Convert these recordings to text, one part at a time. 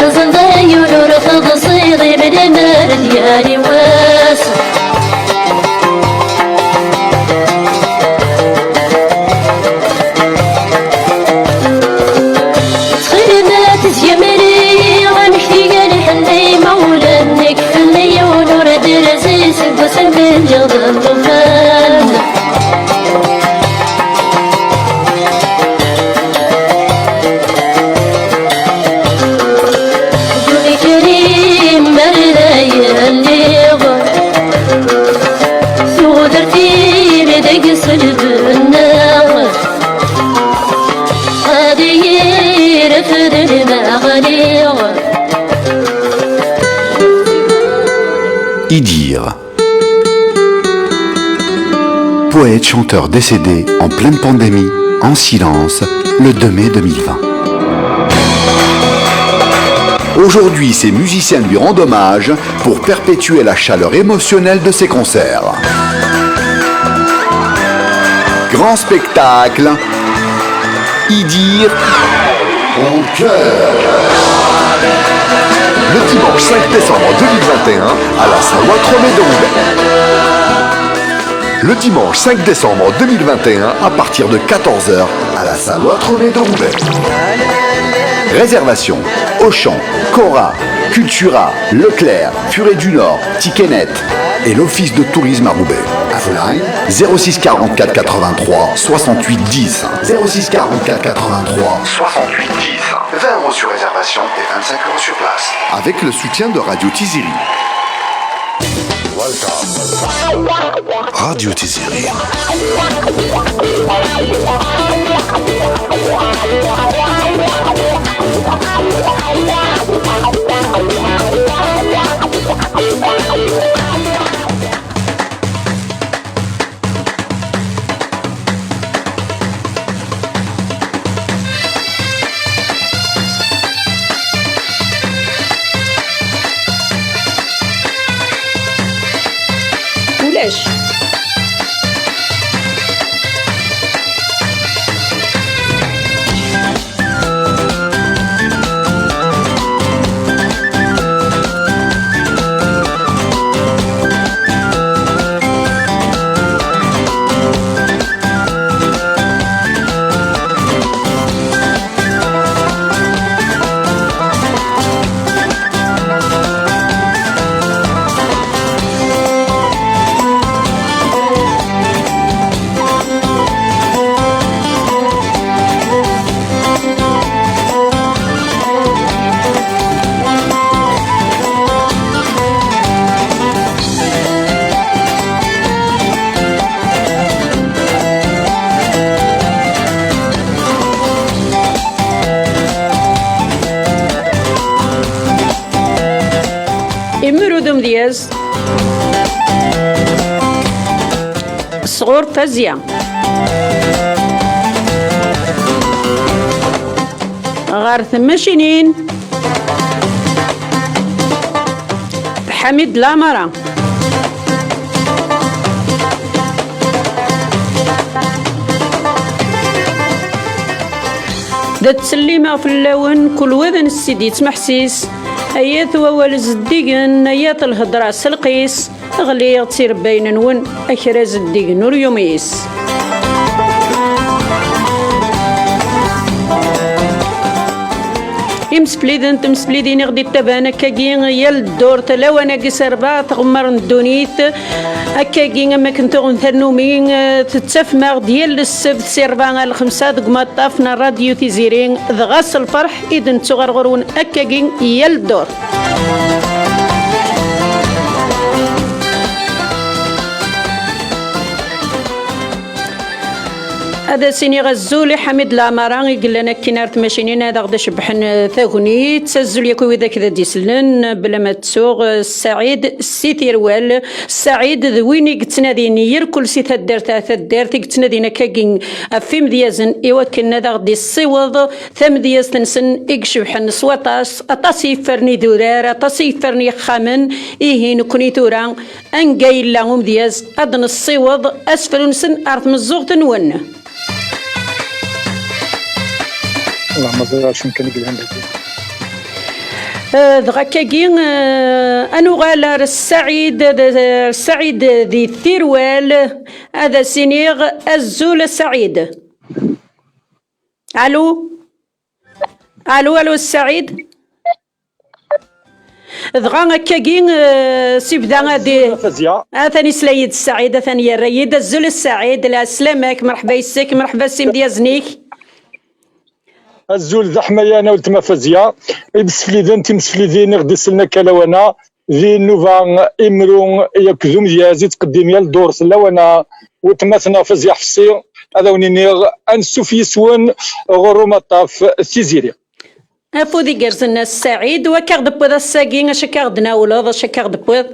تزنزي ونور تضصيري من النار ديالي واسع تخيلنا تزيمري ونحكي الحلي مولانك حلي ونور درزي سبس من جض الطفل Idir, poète-chanteur décédé en pleine pandémie, en silence, le 2 mai 2020. Aujourd'hui, ses musiciens lui rendent hommage pour perpétuer la chaleur émotionnelle de ses concerts. Grand spectacle, Idir en cœur. Le dimanche 5 décembre 2021 à la Savoie Tromédongue. Le dimanche 5 décembre 2021 à partir de 14h à la Savoie Tromédongue. Réservation Auchan, Cora, Cultura, Leclerc, Furet du Nord, Ticketnet et l'Office de tourisme à Roubaix. Infoline 06 44 83 68 10. 06 44 83 68 10. 20 € sur réservation et 25 € sur place. Avec le soutien de Radio Tiziri. Radio Tiziri. ولاش إمرودم دياز صغور تزيا غارث ماشينين حميد لامرا دا تسليمة في اللون كل وذن السيدي تمحسيس ايات ووال زديقن ايات الهضرة سلقيس غلي تصير بين نون اكراز الديقن وريوميس تمسبليدين غدي التبانة كاكين يال الدور تلاوانا كسربا تغمر الدونيت أكاكين أما كنتو غنثرنومين تتسفمغ ديال السبت سيربا الخمسة دق مطافنا راديو تيزيرين ضغاس الفرح إذن تغرغرون أكاكين يال الدور هذا سيني غزولي حميد لاماران يقول لنا كينارت ماشينين هذا غدا شبحن ثاغني تسزل يكوي ذاك ذا ديسلن بلا ما تسوغ السعيد السيتيروال السعيد ذويني قتناديني يركل سي ثدارت قتنادينا كاكين فيم ديازن ايوا كنا ذا غدي الصيوض ثم دياز تنسن يكشبحن سواطاس اطاسي فرني دورار اطاسي فرني خامن ايهين كوني تورا انقاي لهم دياز ادن الصيوض اسفل نسن ارث مزوغ تنون والله ما زالش يمكن نقول عندك دغا كاكي انو غالر السعيد ذي الثيروال هذا سينيغ الزول سعيد. الو السعيد دغا كاكي سيبدا غادي ثاني سلايد السعيد ثاني الريد الزول السعيد. لا سلامك، مرحبا يسك، مرحبا سيم ديازنيك الزول زحمه يا انا ولتما فازيا بسفليدين تمسفليدين غدي سلنا كلاوانا ذي نوفا امرون يكزوم ديازي تقدم يا الدور سلاوانا وتماتنا فازيا حفصي هذا ونينيغ انسوف يسون غرو مطاف السيزيري افودي كرزنا السعيد وكاغ دبوذ الساكين اش كاغ ناولوض اش كاغ دبوذ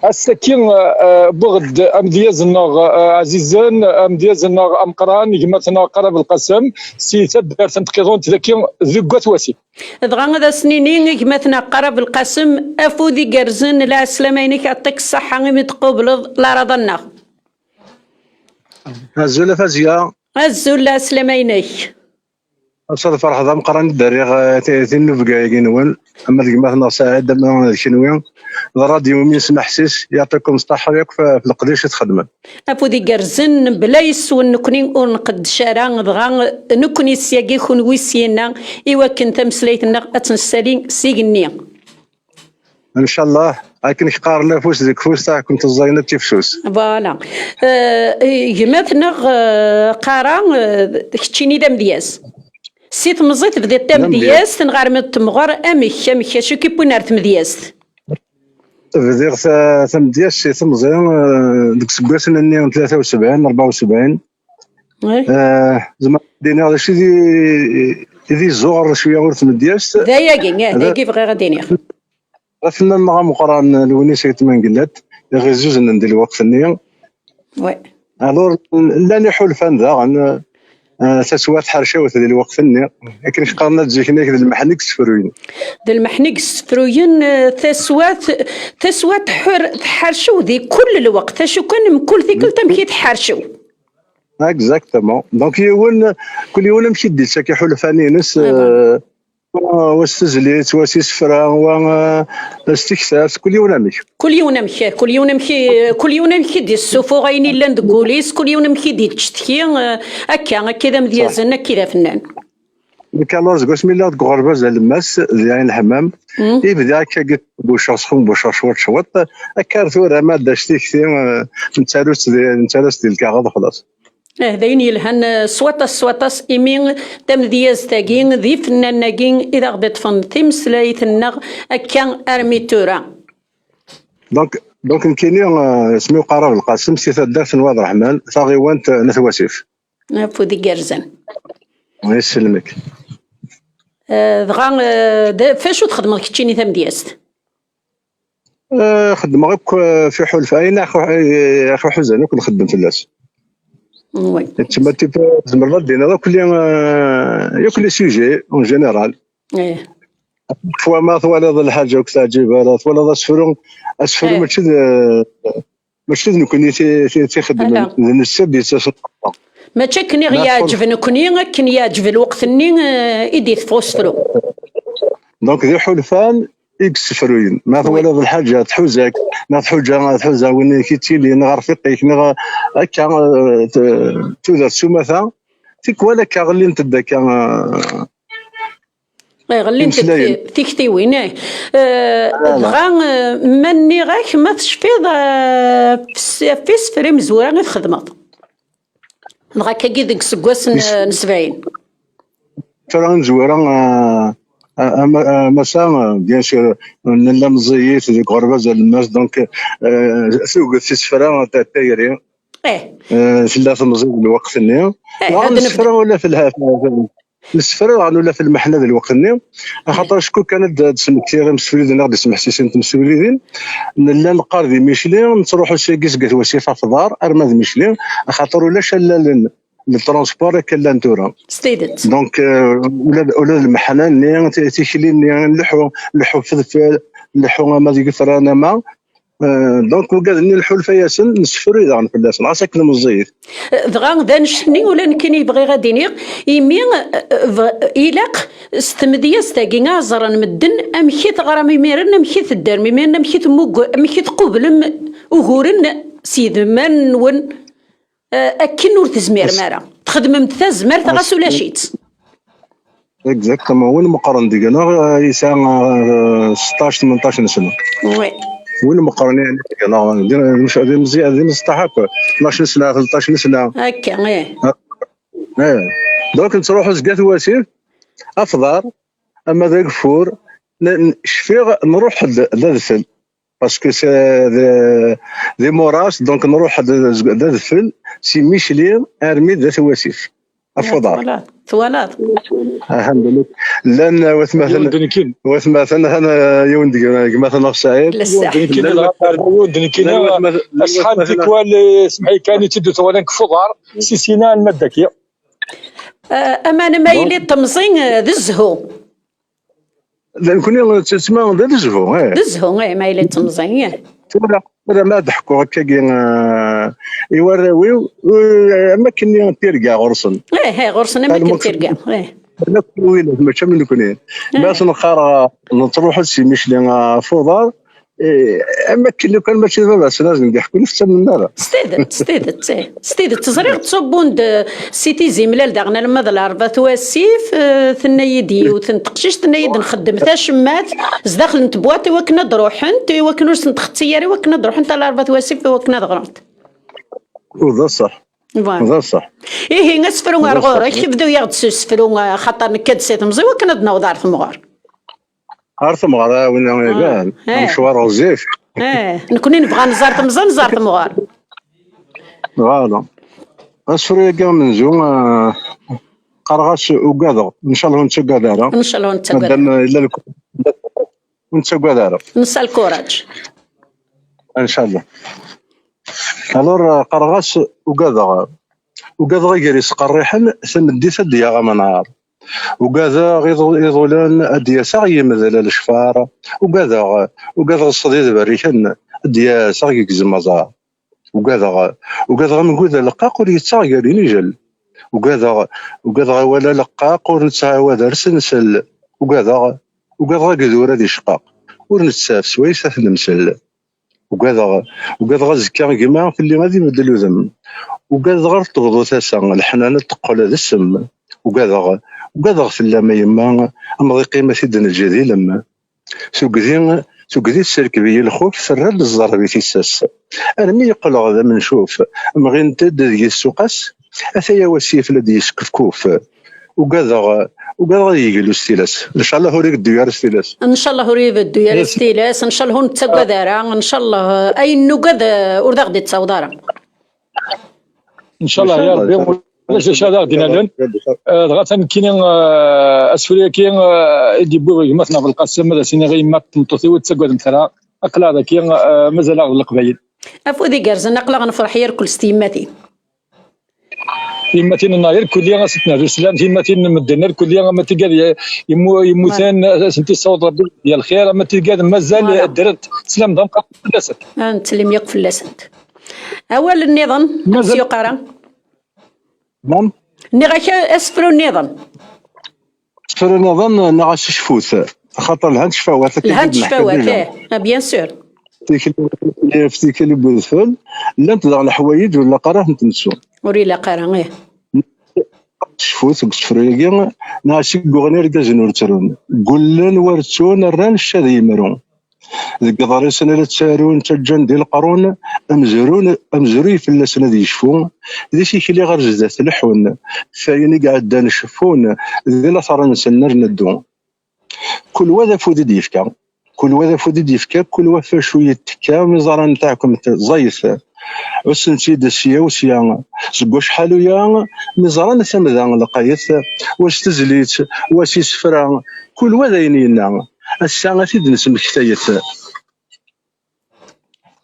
السكين بغد امديازنا عزيزان امديازنا امقران يجمعتنا قرب القسم سي تدار تنتقيضون تذكي ذقات واسي دغا هذا سنينين يجمعتنا قرب القسم افودي كرزن لا سلامينك يعطيك الصحه غير تقبل لا رضنا الزول فازيا الزول لا سلامينك أصل فرح ذا مقرن الدريغ تينو بقايقينون أما ديما ساعد من الشنوية الراديو من يسمع حسيس يعطيكم الصحة وياك في القديش تخدمه أفودي كرزن بلا يسون نكوني ونقد شارع دغا نكوني سياقي خون ويسينا إوا كنت مسليتنا أتنسالين سيقني إن شاء الله لكن يقار لا فوس ديك فوس تاع كنت الزينة تيفسوس فوالا جماتنا قارا كتشيني دام دياز سيت مزيت بديت تام دياز تنغار من تمغار امك شو كيبون نار تمدياز بدير ثم دياز سي ثم زين ديك سكواس انني 73 74 زعما دينا هذا الشيء دي زور شويه ورث من دياز ذايا كيف غير غاديني رفنا مع مقران الوني سيت من قلت غير زوج ندير الوقت النيه وي الور لا نحول فان ذا تسوات حرشة ديال الوقت النير لكن قارنا تجيكنا كذا المحنك سفروين ديال المحنك سفروين تسوات حرشو ذي كل الوقت شو كان من كل ذيك تمشي تحرشو اكزاكتومون دونك كل يوم نمشي ديال ساكي حلفاني نس واستزليت وسيسفرا واستكساس كل يوم نمشي دي السوفو غايني لا ندقوليس كل يوم نمشي دي تشتكي هكا كذا مديازنا كذا فنان كالوز قسم الله تقربز الماس ديال الحمام يبدا هكا بوشا سخون بوشا شوط هكا راه ما داشتي كثير نتالوس ديال الكاغاض خلاص هذين يلهن سواطاس إيمين تم دياز تاقين ذي فنان ناقين إذا غدت فنتيم سلايت النغ أكان أرميتورا دونك نكيني سميو قرار القاسم سي تدار نواض الرحمن ثاغيوانت نثواسيف فودي كارزان الله يسلمك دغا فاشو تخدم كتشيني ثم دياست خدم غير في حلفة أين أخو حزن كل خدم في الناس وي تما تزمر دينا كل سوجي اون جينيرال فوا ما ثوالد الحاجه وكتعجب ثوالد اسفرون ماشي نكوني تيخدم السب ما تشكني يعجب نكوني كن يعجب الوقت ني ايدي فوسفرو دونك ذي حلفان اكس فروين ما ثوالد الحاجه تحوزك ما تحوزها وين كيتيلي نغار فيقيك نغا هكا تودر سومثا تيك ولا كاغلي انت داك غلي انت تيكتي وين غا مني غاك ما تشفيض في سفري مزوره غير خدمه غا كي ديك سكواس نسبعين فران مزوره مسا بيان سور نلا مزيت ديك غربه الماس دونك سوق في سفرا تاع التايرين ثلاثه مزيت الوقت النيو السفرا ولا في السفرا ولا في المحنه ديال الوقت النيو خاطر شكون كانت تسمى كثير مسؤولين غادي يسمح حسين مسؤولين نلا نقار دي ميشلين نروحوا ساكيس قالت وسيفه في الدار ارماد ميشلين خاطر ولا شلال الترونسبور كلا نتورا ستيدنت دونك ولا المحنه تيخلي نلحو فلفل نلحو ما ديك فرانا ما دونك وقال نلحو الفياسن نسفرو اذا في الناس عساك المزيت دغا دا نشني ولا نكني بغي غادي نيق يمين إلاق استمديا ستاقي زران مدن أمكي تغرى ميميرن أمكي تدار ميميرن أمكي تموق أمكي تقبل وغورن سيد من ون أكن ور تزمير مارا تخدم متزمر تغاس ولا شيت اكزاكتومون وين مقارن ديالنا يسعى 16 18 سنه وي وين مقارنين يعني مش مزيان مستحق 12 سنه 13 سنه هكا ايه دونك تروحوا زكات واسير افضل اما ذاك فور شفيغ نروح للفل باسكو سي دي موراس دونك نروح للفل سي ميشلين ارمي ذات واسير افضل ثوالات الحمد لله لان وثمثلا انا يوندي مثلا سعيد يوندي اصحاب ديكوال سمعي كان تدو ثوالن كفضار سيسينا المدكيه امان مايلي التمزين ذا الزهو لان كنا تسمع ذا الزهو مايلي التمزين ولا ما ضحكوا هكا يوراويو ما كني تيركا غرسن غرسن ما كنت تيركا انا كويل ماشي من كونين باش نخرج نروحوا لشي ميشلين فضار اما كي كان ماشي بس لازم نحكوا نفس من هذا ستيدت تزريق تصبون سيتي زيملال داغنا لما الاربعه تواسيف ثنايدي وتنتقشش ثنايد نخدم تا شمات زداخل نتبواطي وكنا دروحنت وكنا نتختياري وكنا دروحنت الاربعه تواسيف وكنا دغرنت وذا صح هذا صح ايه نسفروا غور كيبداو يغدسوا يسفروا خاطر نكد سيت مزي وكنا نوض عرف مغار عرف مغار وين كاع مشوار وزيف نكوني نبغى نزار مغار فوالا اسفروا كاع منزو قرغاش وكادر ان شاء الله نتا كادر ان شاء الله نتا كادر الا نتا كادر نسى الكوراج ان شاء الله الور قرغاس وكذا يجريس قريحا ثمديت ديا منار وكذا يضولان ادياسا يمثل الشفار وكذا الصديد بريكن ادياسا يكزم مزار وكذا من كذا لقاق يتساغر نجل وكذا ولا لقاق ونتساوى درس نسل وكذا قدورة دي شقاق ونتساف سويسة نمسل وكذا زكا كيما في اللي غادي يبدلو ذم وكذا غير تغضو ثاسا الحنانة تقول هذا السم وكذا في اللما يما امضي قيمة سيدنا الجديد لما سوكدي السركبية الخوف سرر للزربي تيساس انا مي يقول غدا من نشوف مغي نتد ديال السوقاس اثايا وسيف لدي يسكفكوف وكذا يجلو ستيلاس ان شاء الله هوريك الديار ستيلاس ان شاء الله هوريك الديار ستيلاس ان شاء الله هون تسقدارا ان شاء الله اي نوقد وردا غدي تصودارا ان شاء الله يا ربي علاش هذا غادي نالن دغا كاين اسفليا كاين يدي بوغي مثلا بالقسم هذا سيني غير ما تنطوثي وتسقد مثلا اقلا هذا كاين مازال القبايل افودي كارز نقلا غنفرح يا كل ستيماتي يمتين الناير كليا ستنا السلام يمتين مدنا كليا ما تلقى يموتان سنتي الصوت ربي ديال الخير ما تلقى مازال درت سلام دم فلاسات انت اللي ميق فلاسات اول النظام سيو قرا نعم نغاك اسفرو النظام اسفرو النظام نغاش شفوت خاطر الهند شفاوات بيان سور فتيك لي بوذفل لا نتضع الحوايج ولا قراه نتنسو وري لا قراه شفوت كتفريقيا ناشي غونير كازنور ترون قلن ورتون الران الشادي يمرون ذيك ضاري سنه لا تسارون تجان ديال القرون امزروي في السنه دي يشفون ذي شي اللي غير جزات الحون فايني قاعد نشفون ذي لا صار نسنر ندون كل وذا فودي يفكا كل وفا شويه تكا مزران نتاعكم زيف وسنتي دسيا وسيا زكو شحال ويا مزران ثمذا لقيت واش تزليت واش يسفرا كل وذا ينينا الساعه تيد نسم كتايت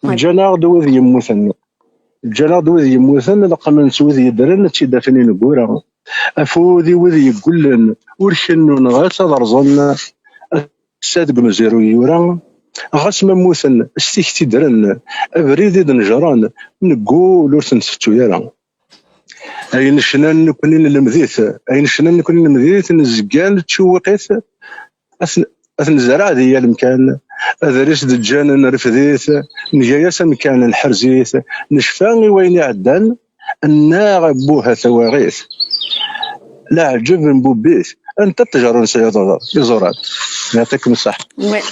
الجناغ دوذ يموثن لقى من سوذ يدرن تيدافني نقورا افودي وذي يقولن ورشنو نغاس درزن السادق مزيرو يورا غاس مموثن استيكتي درن ابريد نجران نقول ورث نفتو يرا أين شنان نكون المذيث أين شنان نكون المذيث نزقان تشوقيت أثن زرع ذي المكان هذا ريس دجان نرفذيث نجايس مكان الحرزيث نشفاني وين عدان النار بوها ثواغيث لا عجب بوبيث انت تجرون يزورات يعطيكم الصحة.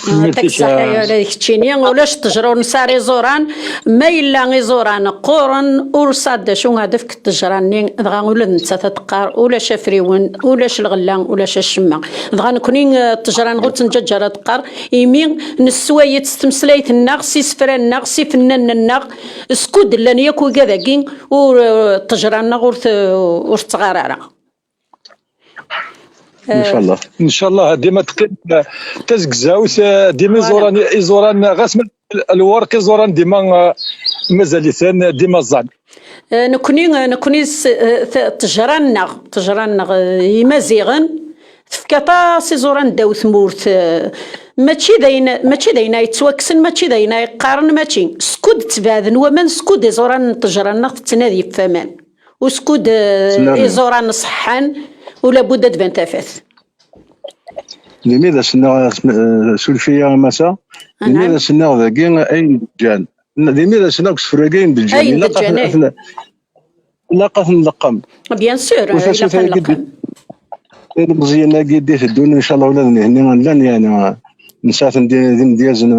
يعطيك الصحة يا ولاد كتشيني ولاش تجرون ساري زوران ما إلا غيزوران قورن ورصاد شو هدفك التجراني دغا ولا نتا تتقار ولا شافريون ولاش الغلا ولاش الشمع دغا نكونين التجران غير تنججر تقار يمين نسوايت تمسلايت الناغ سي سفران الناغ سي فنان الناغ سكود لان ياكو كذاكين والتجران غير تغارارا ان شاء الله ديما تزكزاوس ديما يزوران غاسم الورق يزوران ديما مازال ديما الظن نكوني تجران يمازيغن تفكاطا سي زوران داو ثمورت ماشي داينا يتوكسن ماشي داينا يقارن ماشي سكود تبادن ومن سكود يزوران تجران تتنادي بفمان وسكود يزوران صحان ولا بد تبان تافات. لماذا سنا سولفيا مسا لماذا سنا ذاكي اي دجان لماذا سنا كسفراكين دجان لا قاث نلقم بيان سور نلقم مزيان لاقي ديت الدون ان شاء الله ولادنا هنا لان يعني نسات ديازن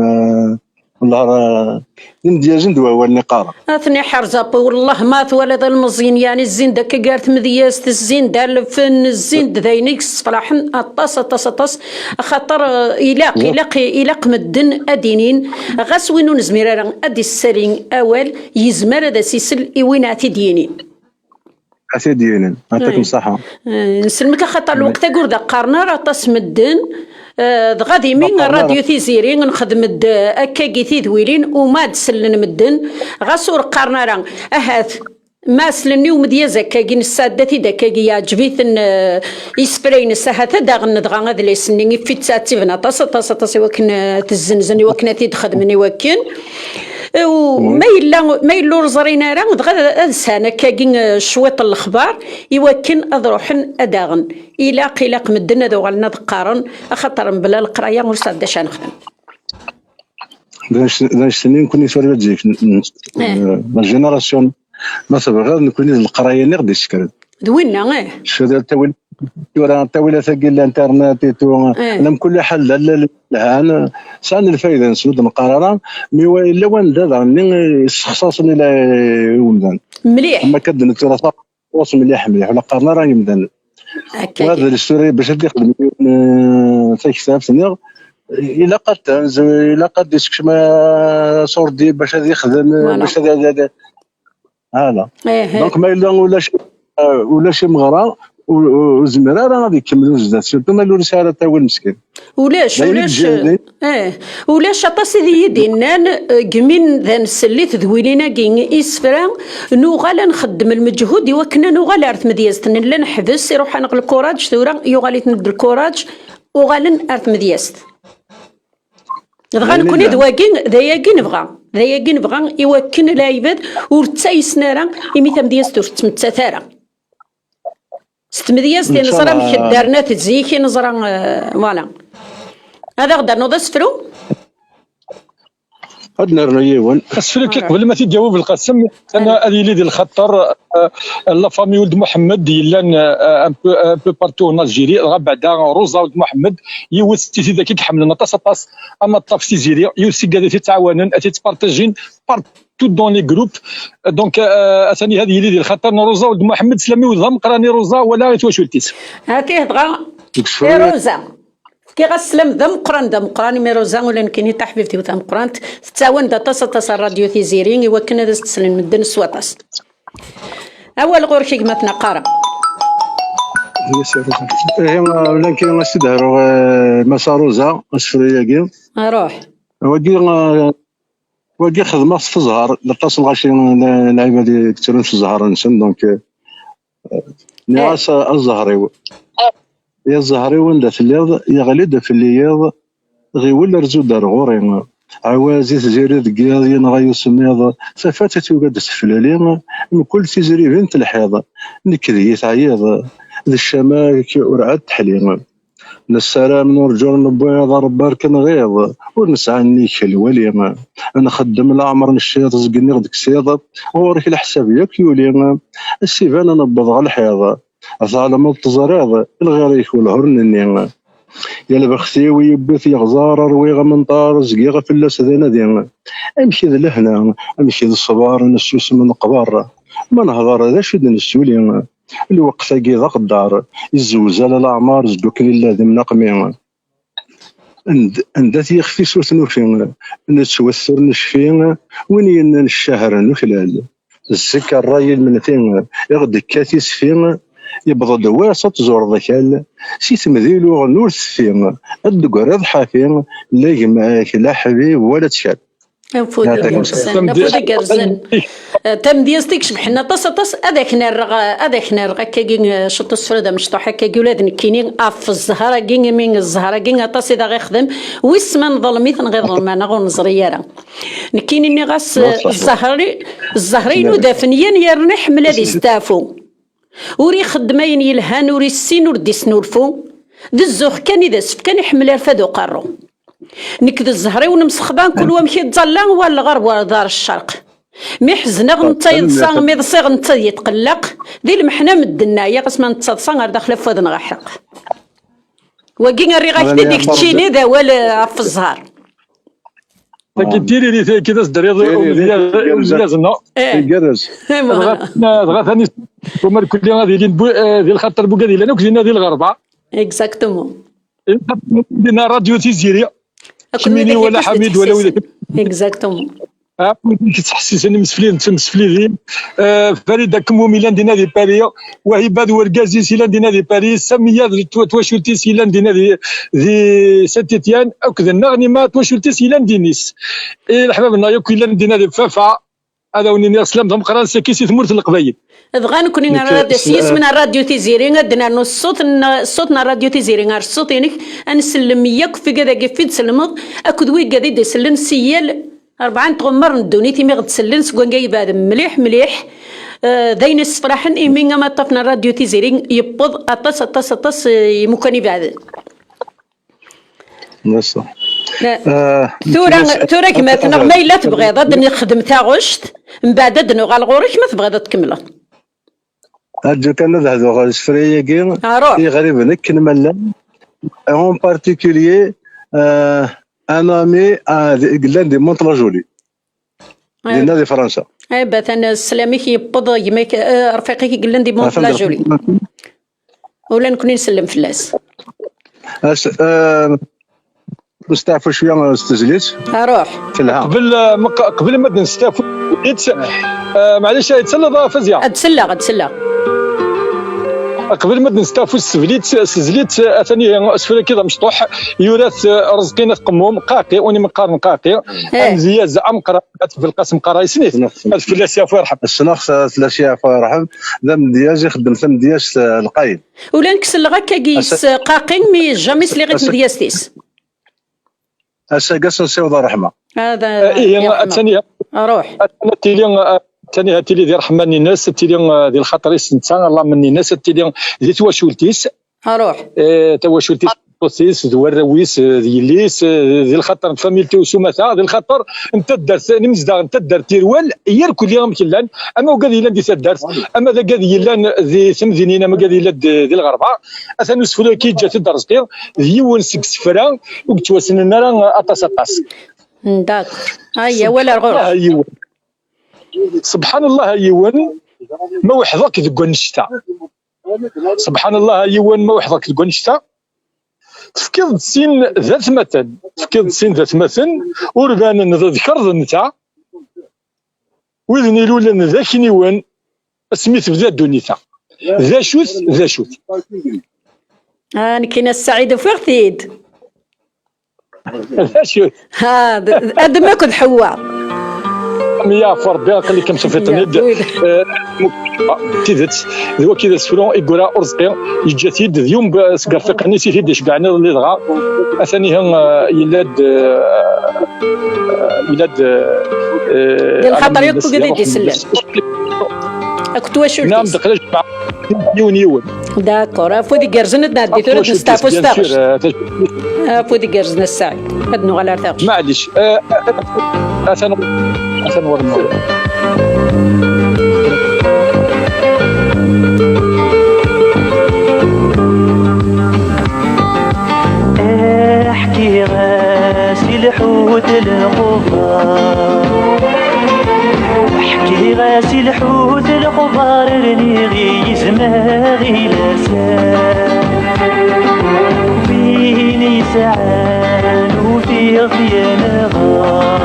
والله نديازن دوا والنقارة اثني حرزة والله ما ولد المزين يعني الزين داك قالت مذياس الزين دار الفن الزين داينيك صفراحن طاس خاطر إلاق مدن أدينين غاس وينو نزمير أدي السرين أول يزمر هذا سيسل إوين عتيدينين يعطيكم الصحة. نسلمك خاطر الوقت قرد قارنا راه طاس مدن غادي من الراديو تيزيرين نخدم أكاكي تيذويلين وما تسلن مدن غاسور قارنا راه أهات ما سلني ومديا زكاكين السادة داكاكي يعجبيثن يسبرين الساحة داغن دغا هذا اللي سنيني في تساتيفنا طاس وكن تزنزني وكنا تيدخدمني وكن وما يلا رزرينا راه دغا سنه كاين شويط الاخبار يوكن اضروحن اداغن الى قلاق مدنا ذو غلنا ذقارن خاطر بلا القرايه ورصاد داش نخدم داش سنين كوني سوري تجيك لا جينيراسيون ما سبق غير نكون القرايه اللي غادي تشكل دوينا شو التويل التويل ثقيل الانترنت لم كل حل الان سان الفائده نسود القرارات مي الا وين دابا استخصاصني لا يمدن مليح اما كدن التراث واصل مليح ولا قرنا راه يمدن وهذا السوري باش يخدم في كتاب سنير الا قد ما صوردي باش يخدم باش هذا هذا دونك ما الا ولا شي مغرى وزمرا راه غادي يكملوا جداد سيرتو مالو رساله تا هو المسكين ولاش عطاس ذي يدينان كمين ذا نسليت ذويلينا كين إسفران نوغالا نخدم المجهود يوكنا نوغالا عرث مدياستن لا نحبس يروح نقل الكوراج ثورا يوغالي تند الكوراج وغالا عرث مدياست دغا نكوني دواكين ذاياكين نبغى يوكن العباد ورتايسنا راه يمي تمدياست ورتمتا ثارا ستمدياست نزرا مخدارنا تزيكي نزرا فوالا هذا غدا نوض سفرو عندنا رنيون اسفل قبل ما تجاوب القسم انا هذه اللي ديال الخطر لا فامي ولد محمد يلان ان بو بارتو نيجيري بعدا روزا ولد محمد يوستي ذاك كيحملنا طاس اما طاف تيزيري يوسي قاعده تتعاونن تبارطاجين بارتو دون لي جروب دونك ثاني هذه اللي ديال الخطر روزا ولد محمد سلامي ولدهم قراني روزا ولا تواشولتيس هاكي دغا روزا كي غسلم دم قران ميروزان ولا كاين حتى حبيبتي وتام قران تتاون طاس الراديو تيزيرين يوكن هذا تسلم مدن سواطاس اول غور كي ما تنقارا ولكن ما استدهروا مساروزا اسفرياكي روح وكي خدمه في الزهر اتصل غاشي لعيبه اللي كثرون في الزهر نسن دونك ناس الزهري يا الزهري وين في الليض يا غليد في الليض غي ولا رزو دار غوري عوازي تجري دقياضي نغايو سميض سفاتة توقد تفلالي من كل تجري بنت الحيض نكذي تعيض ذي الشمال ورعد تحليم السلام نرجو نبيض ربار كنغيض ونسعى نيك الوليم انا خدم العمر نشيط زقني غدك سيض وريك الحساب ياك يولي السيفان انا نبض على الحيض ظالم التزريض الغريك والهرن يا البختي ويبث يغزار رويغ من طار زقيغ في اللسذين دينا امشي ذا لهنا امشي ذا الصبار نسوس من قبار ما نهضر ذا شد نسولي الوقت قيضا قدار الزوزال الاعمار زدوك لله من نقمي عندها يخفي سوت نوفين نتوثر نشفين وين الشهر نخلال الزكا الراي المنتين يغد كاتيس فين يبغى واسط زور ذكال سي تمذيلو نور ثفين الدقر حافين لا يجمعك لا حبيب ولا تشال نفوذ قرزن تم ديستيك شبحنا طس هذاك نرغى كاين شط السفرده مشطوح هكا ولاد نكينين اف الزهره كين من الزهره كين طاس اذا غيخدم ويسمن ظلميت غير ظلمانه غير نزرياره نكيني غاس الزهرين ودافنيا يرني حمل هذه ستافو وري خدمين يلهان وري السين وردي سنورفو دزوخ كان اذا سف كان يحمل رفادو قارو نكد الزهري ونمسخبان كل ومشي تزلان ولا الغرب ولا دار الشرق مي حزنا نتا يتصان مي صيغ نتا يتقلق ذي المحنا مدنا يا قسما نتصان غير داخله فودن غحرق وكين الريغا ديك تشيني ذا ولا في الزهر كديري لي كذا صدري مزيازنا الجرز دغا ثاني هما كل غادي ديال الخطر بوكادي لنا كلنا ديال الغربه اكزاكتومون دينا راديو تيزيريا شميني ولا حميد ولا وليك اكزاكتومون كتحسسني مسفلين فريده كموميلان دينا دي باريس وهباد وركازي سيلان دينا دي باريس سميه تواشولتي سيلان دينا دي سانتيتيان او كذا نغنيما تواشولتي سيلان دي نيس الحبابنا ياكلان دينا دي فافا هذا وني سلام دم قران كيسي ثمرت القبايل بغا نكون راديو سيس من الراديو تيزيري غدنا نو صوتنا الراديو تيزيري غير صوتينك نسلم ياك في كذا كيف تسلمض اكد وي قاعد يسلم سيال 4 تغمر ندوني تيمي غتسلن سكون جايب هذا مليح داين الصفراحن إيمين ما طفنا الراديو تيزيرين يبض أطس يمكن يبعد نصح ثورة كما تنغمي لا تبغي ضد نخدم تاع غشت من بعد دنو غالغوريك ما تبغي ضد تكمله أرجو كان نذهب غير سفرية كين في غريب نك نملا en particulier un ami قلنا دي مونتلاجولي دينا دي فرنسا مثلا السلاميك يبض يميك رفيقك قلنا دي مونتلاجولي ولا نكون نسلم فلاس نستعفوا شويه استجليت روح قبل ما نستعفوا معليش يتسلى فزيا تسلى قبل ما نستعفوا السفليت ثاني اسفل كذا مشطوح يورث رزقنا قموم قاقي وني مقارن قاقي مزياز امقرا في القسم قراي سنيت الفلاس يا يرحم الشنخ فلاس يا يرحم ذا مدياج يخدم ثم مدياج القايد ولا نكسل غا كيس قاقي مي جامي سلي غير مدياستيس قاس نسيو دار رحمه هذا هي الثانيه روح ثاني هاتيلي ديال رحماني الناس تيلي ديال خاطريس نتا الله مني الناس تيلي دي تواشولتيس روح تواشولتيس بوسيس دوراويس دياليس ديال الخطر فاميلتي وسوماتا ديال الخطر انت درت نمزدا انت درت تيروال هي كل يوم كلان اما وقاد يلان دي تدارت اما ذا قاد يلان ذي ثمذينينا ما قاد يلان ديال الغربه اثنو سفلا كي جات الدرسقي ديون سكس فران وكتواسننا راه اطاس داكور هيا ولا غير سبحان الله يوان ما وحدك ذكون الشتاء سبحان الله يوان ما وحدك ذكون الشتاء تفكير سين ذات مثل وربان نذكر نتا وإذن يلولن ذاك نيوان سميت بذا دونيتا ذا شوت أنا كاين السعيد فغتيد ذا شوت هذا كنت حواء ميا فربي قال لي كنمشي في التنيد تيدت دوا كذا سفلون يقول ارزقي يجاتيد اليوم سكرفيق نسيتي داش كاع اللي دغا ثاني يلاد بلاد ديال خاطر يطلق دي يسلم كنت واش نعم دخلت مع يون داكور فودي كرزنا دادي ترد ستافو ستاغش فودي كرزنا الساعي هاد نوغ على ارتاغش معليش انا ورنا احكي غاسي الحوت الغبار احكي غاسي الحوت الغبار رني غيز ما غيلاسان فيني سعان وفي غديان غار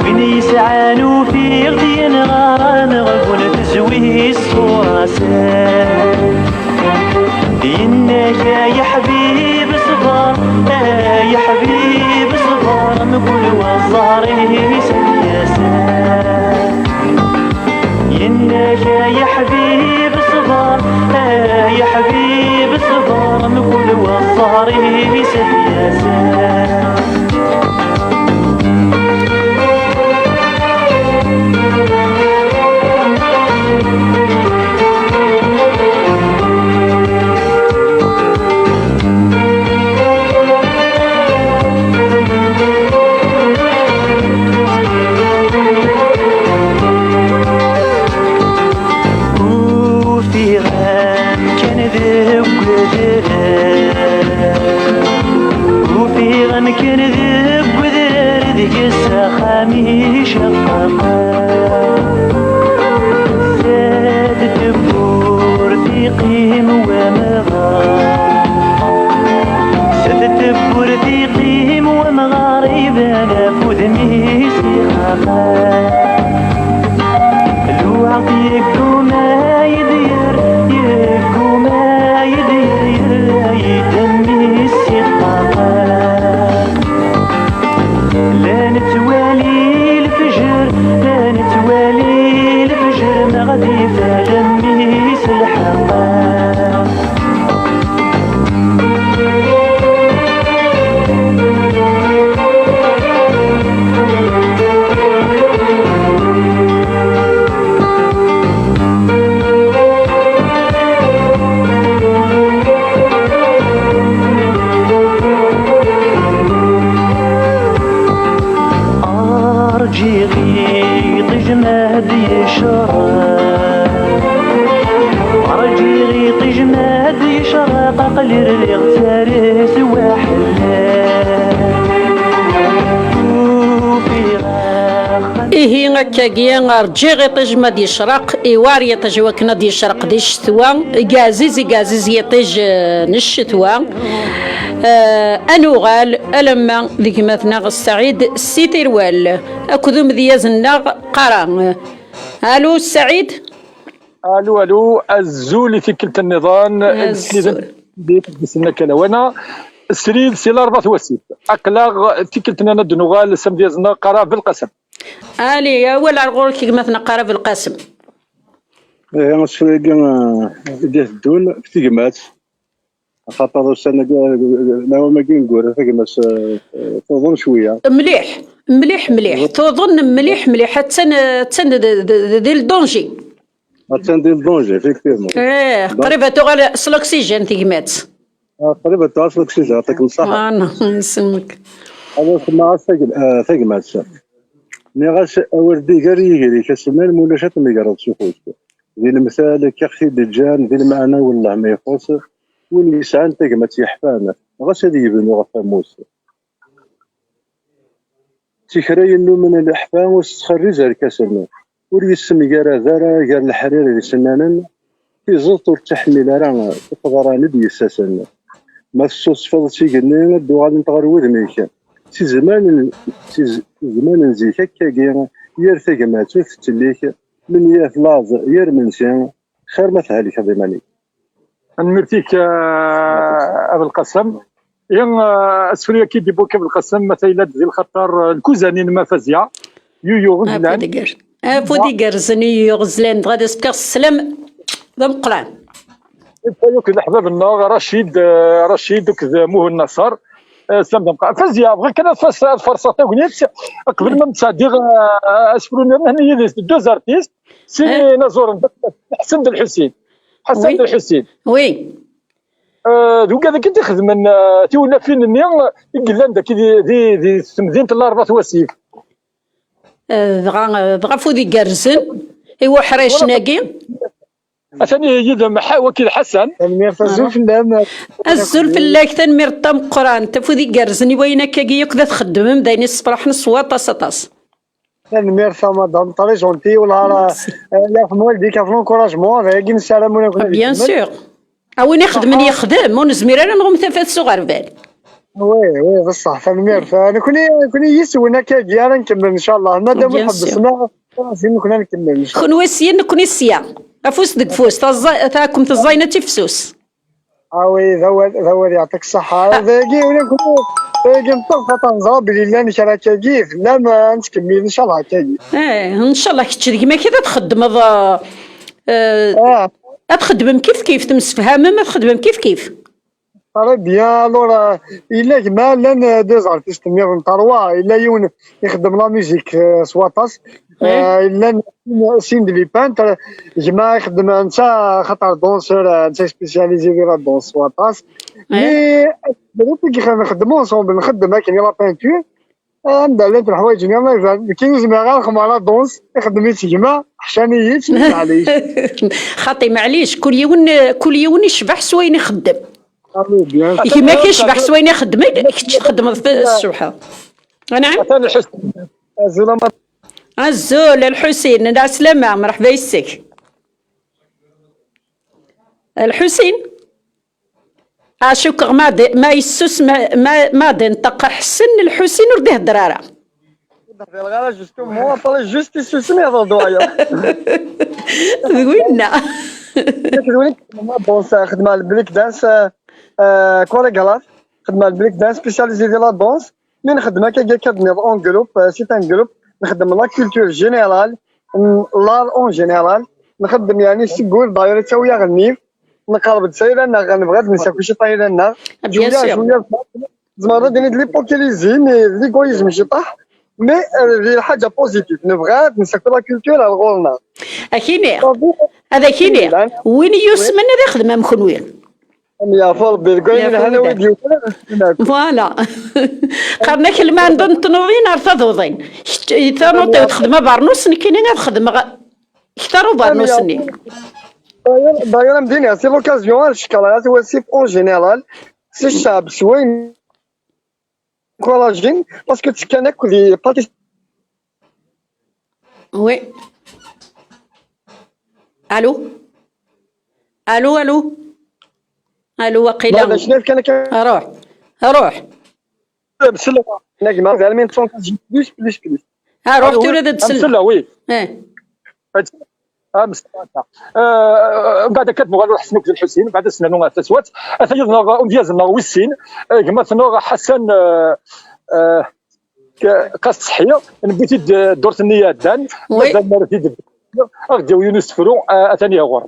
فيني سعان وفي غديان غار نغبون تزوي الصواسان إنك يا حبيب صبر يا حبيب صبر نقول وصاري سياسان إنك يا حبيب صبر يا حبيب صبر نقول وصاري سياسان كنذب وذر ذيك السخامي شققا زاد الدبور في قيم ومغار زاد الدبور في قيم ومغار يبان فذمي سيخاخا الوعق يكوما يدير يكوما يدير يدمي السيخاخا لا نتوالي الفجر لا نتوالي الفجر ما غادي فلميس الحقا قليل الغزال سوا إيه هكاكيا رجي غيطيج ما ديشرق إيوار يطيج وكنا ديشرق دي الشتوى قازيز يطيج نشتوى أنوغال ألما ذيك مثنا السعيد السيتيروال أكذو مذيازنا قرا ألو السعيد الو الزول في كلتا النظام بسنا كلاونا السريد سي الاربعه وسيط اقلاغ تيكلتنا ندنوغال سم ديالنا قرا بالقسم الي ولا غور كي مثلا قرا بالقسم انا شويه ديال الدول في تيقمات خاطر السنه ما ما كنقول تيقمات تظن شويه مليح تظن مليح حتى ديال الدونجي ديال الدونجي فيكتيرمون قريبه تغال الاكسجين تيقمات قريبه تغال الاكسجين يعطيك الصحه انا نسمك انا كنا تيقمات مي غاش وردي قري كسمان مولا شات ما يقرا تشوفوش ديال المثال كيختي الدجال ديال المعنى والله ما يخص واللي يسعى تيقما تيحفان غاش هذه يبنوا غفاموس تيكرا انه من الاحفان واستخرج الكسل ولي السم قرا ذرا قال الحرير اللي سنانا في زلط والتحميل راه تقدر ندي اساسا ما الصوص فضل شي قلنا دو غادي نتغر ودميك سي زمان زيك هكا يرتقى ما تفتليك من ياف لاز يرمنسي خير ما فعليك هذا مالي نمرتيك ابو القسم اسفليا كي ديبو ابو القسم مثلا ذي الخطر الكوزانين ما فازيا يو غزلان فودي قرزني يغزلان غادي سبكر السلام ذا مقران يوك الاحباب النار رشيد وكذا موه النصر سلام دمقا فازيا بغا كان فرصه تاغنيت قبل ما نصادق اسفرون هنا دوز ارتيست سي نازور حسن الحسين حسن الحسين وي دوك هذاك كنت يخدم تيولى فين ني قلان داك دي مدينه الارباط وسيف دغا فودي كارزن ايوا حريش ناقي عشان يدم وكيل حسن الزول في الله تنمير الطم قران تفودي كارزني وينك كي كذا تخدم دايني الصباح نصوا طاس تنمير مدام طري جونتي ولا لا والديك في لونكوراجمون غير نسلم ولا بيان سور وين يخدم ونزمير انا نغم ثلاث صغار بال وي بصح تنمير فانا كوني يسوينا كاكيا نكمل ان شاء الله مادام حبسنا كنا نكمل ان شاء الله وسيا نكوني السيا افوس دك فوس تاعكم تزاينه تفسوس وي ذوال يعطيك الصحه ذاكي ولا كي نطلق تنزاب بالله نشرا كاكيف لا ما نكمل ان شاء الله كاكي ان شاء الله كي ما كذا تخدم تخدم كيف تمسفها ما تخدم كيف طري بيان لورا الا كما لان دوز ارتيست ميغ نطروا الا يون يخدم لا ميوزيك سواطاس الا سين دي بانت جماعه يخدم انت خاطر دونسور انت سبيسياليزي في لا دونس سواطاس مي دروك كي نخدموا اونصومبل نخدم كاين لا بانتور عندها لات الحوايج كاين زعما غير خدمه لا دونس يخدم يتجمع حشانيت معليش خاطي معليش كل يوم يشبح سوين يخدم كي ما كيشبح سوين يخدم تخدم في السبحه نعم الزول الحسين السلامة مرحبا يسك الحسين شكر ما يسوس ما نطق حسن الحسين ورده درارة غير جوستومون طالع جوست يسوسني هذا الدوايا وينا كدوني دونس خدمه البريك دانس كوريغراف خدمه البريك دانس سبيسياليزي ديال لا دونس من خدمه كدني اون جروب سي ان جروب نخدم لا كولتور جينيرال لار اون جينيرال نخدم يعني سيقول دايره تاويا غنيف نقرب سايره انا غنبغي نسى كلشي طايله لنا شويه زعما ديني دي ليبوكيليزي مي ليغويزم شي طاح مي دي حاجه بوزيتيف نبغى نسى كل كولتور الغولنا اكيني هذا كيني وين يوسمن هذا خدمه مخنوين يا فوربي كاين هنا ويديو فوالا قرنا كلمه ندون تنوضين ارتضوضين تنوضي تخدم بارنوس كاين غير خدمه اختاروا بارنوسني دايره مدينه سي لوكازيون الشكالات هو سي اون جينيرال سي الشعب سوين كولاجين باسكو تكانك دي باتي وي الو وقيلا روح بسلة نجمة زعما 150 بلوس روح تولد تسلى وي بعد كتبوا غير حسن الحسين بعد سنه تسوات اثيضنا ونديازنا ويسين كما تنو حسن كصحيه نبيتي دورت النيه دان مازال ما رتيد غداو يونس فرو اثاني غور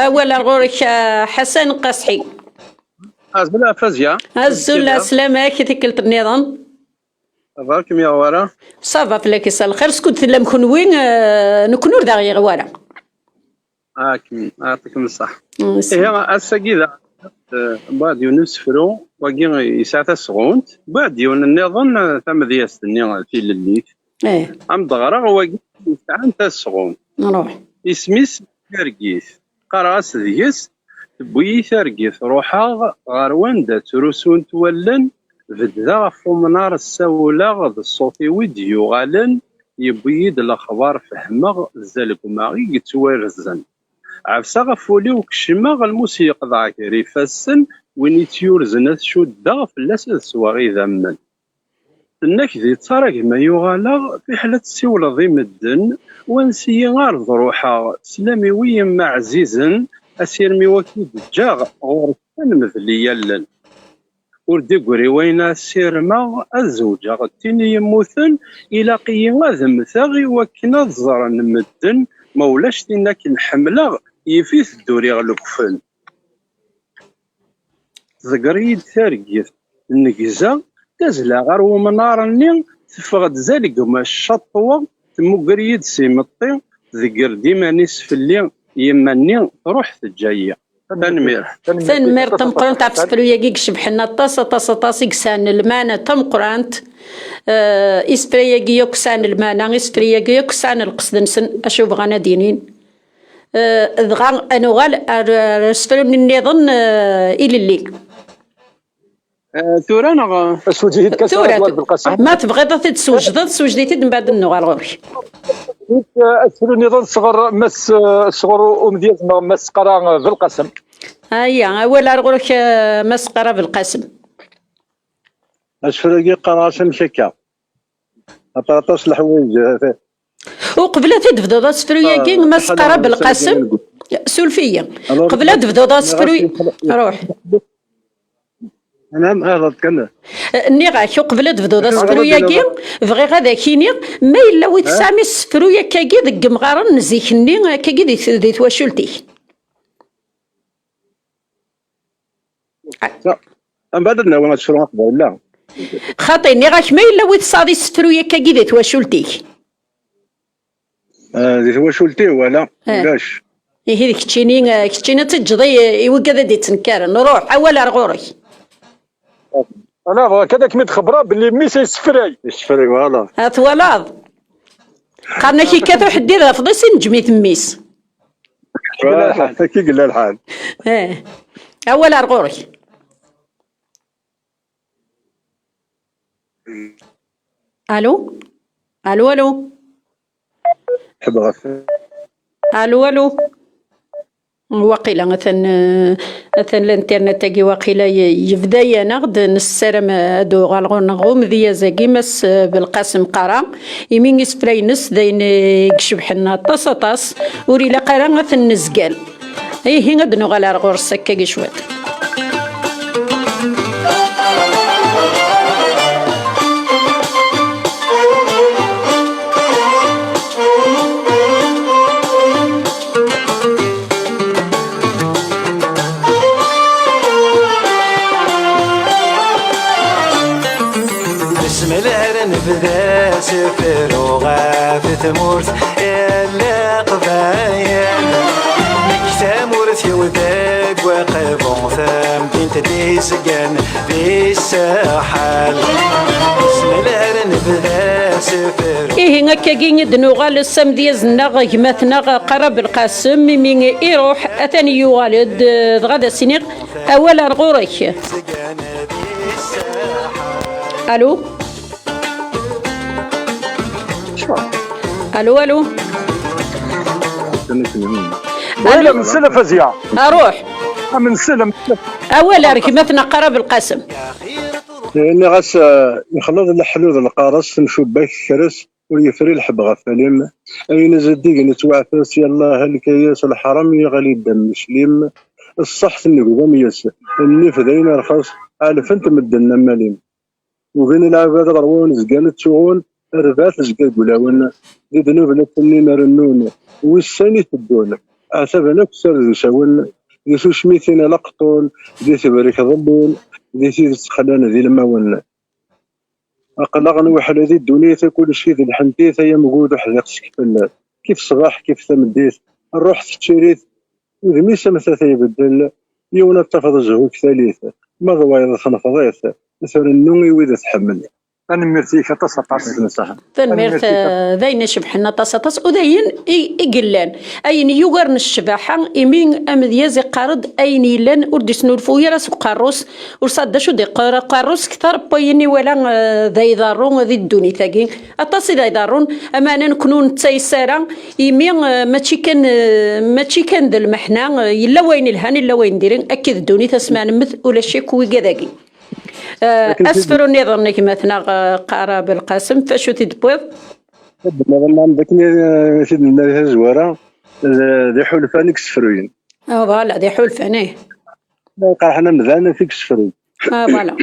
ولا غورك حسن قصحي بلا فازيا الزول سلامة كي تكلت النظام باركم يا ورا صافا فلاك يسال الخير سكوت لا مكونوين نكونوا داغي غوارا يعطيكم الصح هي السكيده بعد يونس فرو باقي يسعى السغونت بعد يون النظام ثم دياستني في الليل ام دغرا هو يسعى تاع السغونت نروح اسميس كاركيس قراص ديس بوي ثرقيث روحا غاروان تروسون تولن فدا فمنار الساولة غد الصوتي ويديو غالن يبيد الاخبار فهمغ زالكماغي يتوارزن عفسا غفولي وكشما الموسيقى ضاك ريفاسن وين يتيورزن شودا فلاس السواغي ذمن انك ذي تصارك ما يغالغ في حالة السيولة ضي مدن وانسي غارض روحا سلامي ويم مع عزيزن اسير مواكيد جاغ غور كان مثلي يلن وردي قري وين اسير ما الزوجة غتيني يموثن الى قيم غاذم ثاغي وكنا الزرن مدن مولاش تيناك الحملة يفيث الدوري غلقفن زقريد ثارقيث النقزة تزلا غير ومنارني تفغد زالك ما الشطوة تمقريد سيمطي ذكر ديما نسفلي يماني تروح تجاية. تنمير تمقرانت عف سفرويا كيك شبحنا طاسة كسان المانا تمقرانت إسفريا كيو كسان المانا إسفريا كيو كسان القصد نسن أشوف غانا دينين دغا أنوغال سفرو من النظام إلى الليل ثورة أنا سوجيت كسر بالقسم ما تبغي تسوجدي من بعد النوغال غوري أسفل النظام صغر مس صغر ومديز مس قرا بالقسم. أول أرغلك مسقرة بالقسم. أسفل قراسم شكا أطاطس الحوايج وقبل تبدو سفرويا كي مسقرة بالقسم سولفية قبل تبدو سفرويا روح أنا غلط كنا نيغاك قبل تبدو سفرويا كي بغي غادا كيني ما إلا ويتسامي سفرويا كاكي ذك مغارن نزيكني كاكي دي تواشلتي. من بعد نوانا تشرو لا خاطيني غاك ما إلا ويتصادي سفرويا كاكي دي تواشلتي. دي تواشلتي ولا لاش هذيك كتشيني تجضي يوكا دي تنكر نروح أول أرغوري. أنا كذاك متخبرة باللي ميس يسفراي فوالا أثولاض قالنا كي كاتو حدي ذا فضيسي نجمي تميس كي قلنا الحال أول أرغوري. ألو ألو ألو ألو وقيلا مثلا الانترنت تاعي وقيلا يبدا ينغد نسرم هادو غالغون نغوم ذي زاكي مس بالقاسم قرا يمين يسفرينس داين يكشبحنا طاس وري لا قرا مثلا نزقال هي غد نغال رغور السكاكي شوات. نبدا سفر وغاف ثمورت إلا قبايل نكتامورت يوداك وقفون ثم بنت ديسقان بالساحل بسم الله نبدا سفر هكا كي دنوغال السم ديالنا غماتنا قرب القاسم من يروح أثاني يوالد غدا سنيغ أول أرغورك. ألو ألو ولا من سلف أزياء أروح من سلم أول ركبتنا قرب القسم لأن غاس يخلط الحلوذ القارص نشوف باك كرس ويفري الحب غفاليم أين زديق نتوعفاس يلا هالكياس الحرام يغلي الدم مشليم الصح النقوم يس النفذين رخص عارف انت مدنا مالين وبين العباد غروان زقان تشغون ربات زقان قلاون ذي ذنوب لتنين رنون والساني تدون عسب نكسر ذي سون ذي سوشميثين لقطون ذي تبريك ظلون ذي تخلان ذي الماون أقلقنا وحل ذي الدنيا كل شيء ذي الحنتيث هي موجود حذيق سكفل كيف صباح كيف ثمديث الروح تشريث وذي ميسا مثلا يبدل يونا تفض الزهوك ثالثة ماذا وايضا خنفضيث مثلا النومي وإذا تحمل أنا مرتيك تصطاس صح فالميرت ذاين شبحنا تصطاس وذاين إقلان أين يوغرن الشباحة إمين أمديازي قارد أين يلان أردس نورفو يراس قاروس ورصاد شو دي قاروس كثار بيني ولا ذا يضارون ذي الدوني ثاقين أتصي ذا يضارون أما أنا نكونون تسيسارا إمين ماشي كان ذا المحنا يلا وين الهان إلا وين ديرين أكيد الدوني تسمع نمث ولا شي كوي كذاكي أسفر النظام مثلا قارا بالقاسم فاشو تدبوض مثلا ذاك سيدنا زوارة ذي حلفان كسفروين فوالا ذي حلفان قال حنا مذانا فيك كسفروين فوالا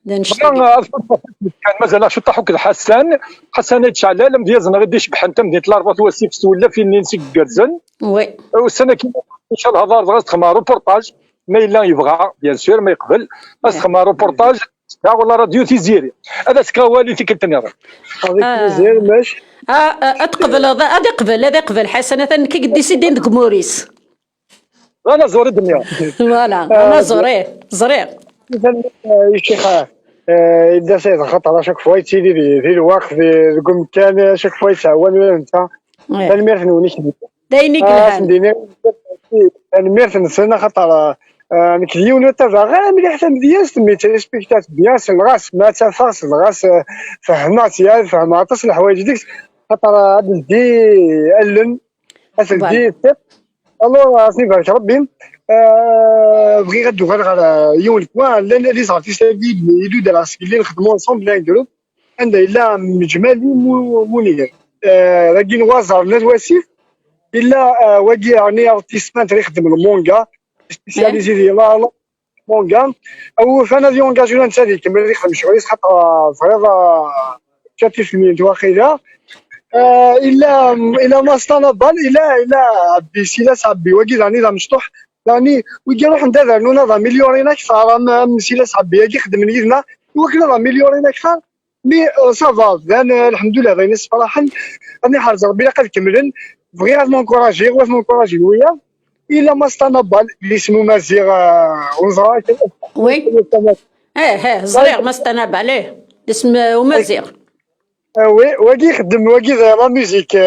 كان مازال شو طاحوك حسان يتشعل مديازنا غادي يشبح انت مدينه الاربعه وسيف ولا فين نسيك كازن وي والسنه كي ان شاء الله هضر غتخمع روبورتاج ما الا يبغى بيان سور ما يقبل غتخمع روبورتاج والله راديو تيزيري هذا سكاوالي في كنتني هذيك مزيان ماشي. تقبل هذا قبل حسنة كي قدي سيدين ديك موريس. انا زوري الدنيا فوالا انا زرير اذا الشيخ اذا سيد خطر شاك فوا يتيدي في الوقت في المكان شاك فوا يتعاون ولا انت تنمير نونيك دايني كلهان تنمير نسنا خطر نكليون تابع غير ملي حتى مزيان سميت ريسبكتات بيان الغاس ما تفاص الغاس فهمات يا فهمات الحوايج ديك خاطر هاد دي الن اسدي تيب الله راسني بارك ربي بغي غدو غير على يوم الكوان لان لي زارتيست يدو دار اللي نخدموا انصومبل ان جروب عندها الا مجمالي منير راكي نوازر ناس واسيف الا واقي يعني ارتيستمان يخدم المونغا سبيسياليزي ديال مونغا او فانا ديال اونغاجيون تاعي كمل يخدم شغل خاطر فريضه شاتي في الميت واخيرا الا ما استنبال الا عبي سيلاس عبي واقي راني راه مشطوح يعني ويجي روح ندير لنا راه مليورين اكثر راه سيلاس عبي يخدم لينا وكنا راه مليورين اكثر مي صافا الحمد لله غير صراحه راني حارز ربي قد كملن بغي غير مونكوراجي وياه الا ما استنبال اللي اسمه مازيغ وزراء وي زرير ما استناب عليه اسم ومازيغ وي واقي يخدم واقي لا ميوزيك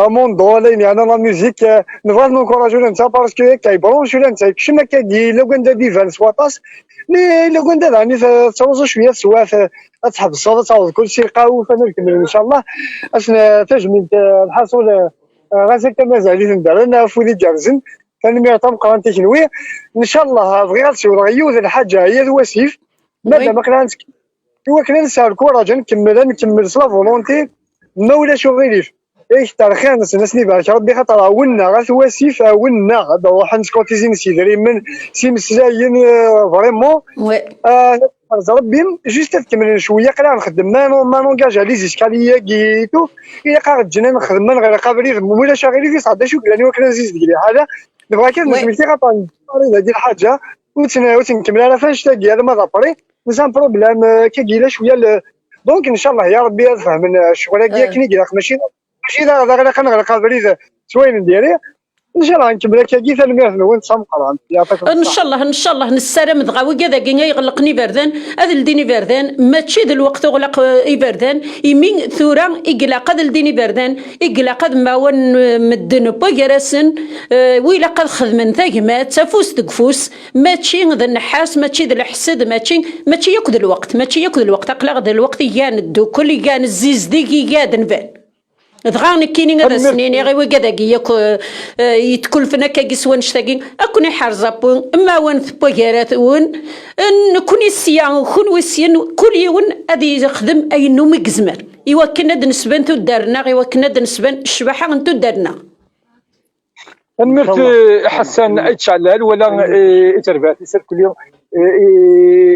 موندو لين يعني لا ميوزيك نبغي نكوراجيو انت باسكو كيبرونشو انت كشما كدي لو كندا ديفان سواطاس مي لو كندا راني توزو شويه سواف تحب الصوت تعوض كلشي قاوف انا نكمل ان شاء الله اش تجميل الحصول غازي كما زعلي ندير انا فولي جارزن فانا تنبقى انت شنوي ان شاء الله بغي غتسول غيوز الحاجه هي الوسيف ماذا ما كناش هو كنا نسال كوراج نكمل صلا فولونتي ما ولاش غيريف ايش تاريخيا نسني بارك ربي خاطر ولنا غا واسيف ولنا هذا هو حنس كوتيزين سيدري من سي مسلاين فريمون وي ربي جوست تكمل شويه قلع نخدم ما نونجاج على زيسكاليه كيتو الى قاعد جنا نخدم من غير قابلي ولا شاغلي في صعده شو لاني وكنا زيد ديالي هذا نبغى كان نسميتي غطان هذه الحاجه وتنكمل على فاش تلاقي هذا ما ضابري مازال بروبليم كيجينا شويه دونك ان شاء الله يا ربي يفهم من الشغل ديالك كي ماشي غير كنغرق بالي شويه نديري ان شاء الله نكمل كي ثاني وين تصمقر ان شاء الله نسلم دغا وكذا كي يغلقني بردان هذا الديني بردان ماشي ذا الوقت غلق بردان يمين ثورا يقلق هذا الديني بردان يقلق هذا ما ون مدن بوغراسن ويلا قد خدمن ثاقمات تفوس تقفوس ماشي ذا النحاس ماشي ذا الحسد ماشي ياكل الوقت اقلق ذا الوقت يان الدو كل يان الزيز ديكي قاد نبان دغا كاينين هذا السنين غير وكذا ياك يتكلفنا كيسوان شتاكين اكوني حرزابون اما وين بوغيرات وين نكوني سيان كون وسيان كل يوم ادي يخدم اي نوم يكزمر ايوا كنا نسبن تو دارنا ايوا كنا نسبن الشباحه انتو دارنا نمرت حسن اتشعلال ولا تربات يصير كل يوم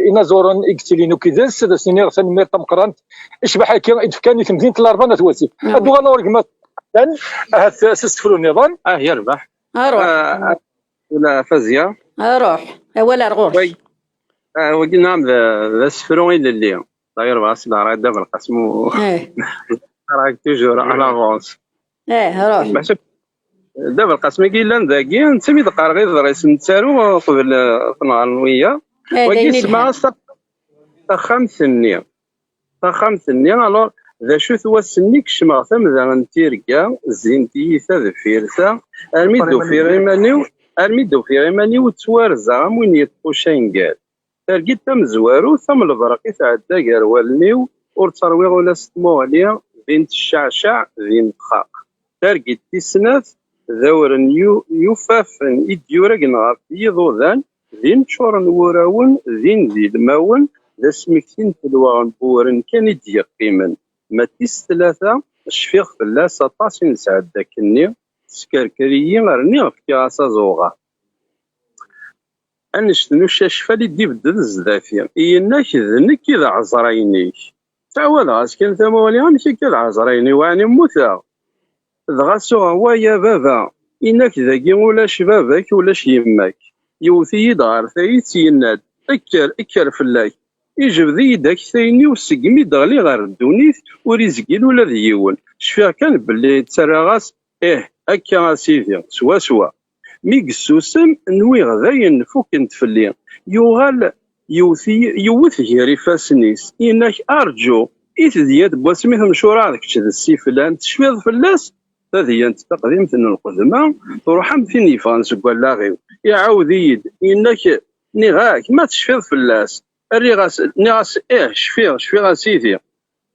إنا زورن إكتلينو كذا سد سنين غسل مير تمقرانت إشبح كي إدفكاني في مدينة الأربعة تواسيف هادو غالا ورقمات كان هاد سستفلو النظام يربح روح ولا فازية روح ولا رغور وقلنا نعم ذا سفرون إلا اللي لا يربح سلا راه دابا القسم راك توجور على فونس روح دابا القسم كاين ذاكي نسمي دقار غير رئيس نتسالو قبل نهار وكيسمع خمس النية الوغ ذا شو ثوا سنيك شمع ثمذا نتيركا زينتي ثا فيرسا ارميدو في غيمانيو توارزا وين يطوشين قال تلقيت تم زوارو ثم البرقي تعدى قال والنيو ورتروي ولا ستمو عليا بنت الشعشع ذي مخاق تلقيت تسناث ذور يوفافن إديورا غاف يضوذان ذين شورن وراون ذين ذي الماون ذا سمكتين تلوان بورن كان يدي قيمن ما تيس ثلاثة شفيغ فلاس طاسين سعد داكني سكركريين غرني في كاسا زوغا أنشتنو الشاشفة اللي دي بدل الزدافية إيناك ذنك إذا عزرينيك تعود غاسكن ثموليان كذا عزريني وعني موثا دغاسو هو يا بابا إنك ذاكي ولاش باباك ولاش يماك يوثي دار ثايت يناد اكر فلاك يجبد داك ثاني وسقمي دغلي غير الدونيت وريزقيل ولا ديون شفيها كان باللي تسراغاس هكا سيدي سوا مي قسوسم نوي غدا ينفوك نتفلي يوغال يوث هيري فاسنيس إنك أرجو إثديات بواسميث مشورة هذاك تشد السيفلان تشفيض فلاس هذه أنت تقديم القدماء تروح فين يفانس ولاغيو يعاود يد إنك نغاك ما تشفيض فلاس الريغاس نغاس شفيغ سيدي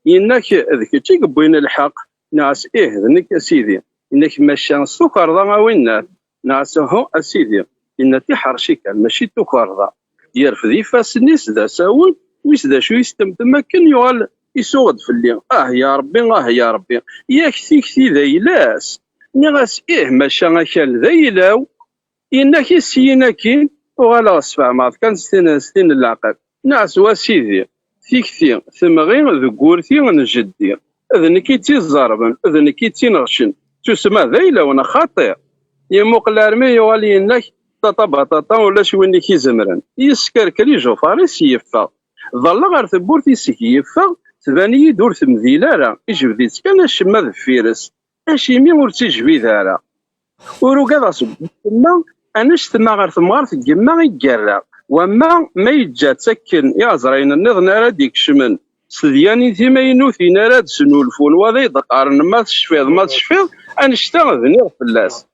إنك ذيك تيقبوين الحق نغاس ذنك سيدي إنك ماشي السكر ضا وينات نغاس هو أسيدي إن تحرشي كان ماشي تكرضا يرفض فاسنيس ذا ساون ويس ذا شو يستمتمكن يغال يسود في اللي يا ربي يا ربي يا كثي ذا يلاس نغاس ماشا كان ذا يلاو إنك يسيناكين وغالا صفع مع كان ستين العقل نعس واسيدي كثي ثمغين ذكورتي ونجدي إذن كيتي زاربا إذن كيتي نغشن تسمى ذا يلاو أنا خاطئ يموق الارمي يوالي انك تطبططا ولا شي وين كيزمرن يسكر كلي جوفاريس يفا ظل غير ثبورتي يفا تباني دور تمذيلا راه يجبديت كان الشما ذفيرس اشيمي ور تيجبي دارا وروكا تما انا شتما غير ثمار تما يقرا وما ما يجا تسكن يا زرين النظن راه ديك شمن سدياني تيماينو ثينا راه تسنولفون وهذا يدقارن ما تشفيض انا شتا ذني فلاس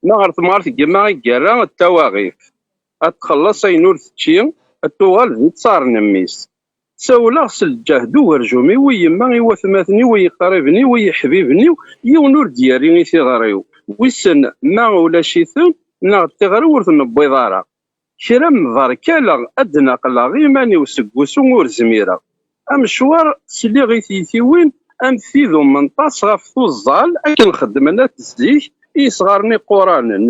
ما غرت مارت كما يقرا التواغيف اتخلص ينور تشي التوغال ذي تصار نميس سولا الجهد ورجومي ويما يوثماتني ويقربني ويحبيبني يونور ديالي ثغريو ويسن ما ولا شي ثم نغ تغرو ورث نبيضارا كرم ضركالا ادنى قلاغي ماني وسكوسو ورزميرا امشوار سلي غيثيتي وين ام ثيذو من طاس غف الزال اكن خدمنا تسليك يصغرني قران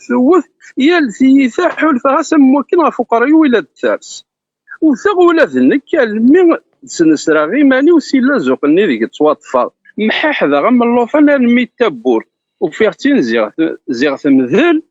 ثوث يالثي ثاحل فاسم ممكن فقراء ولاد الثالث وثغ ولاد النك المي سنسرا غيماني وسيلا زوقني ذيك توطفى محاح ذا غم اللوفان المي تابور وفيغتين زيغ ثمذل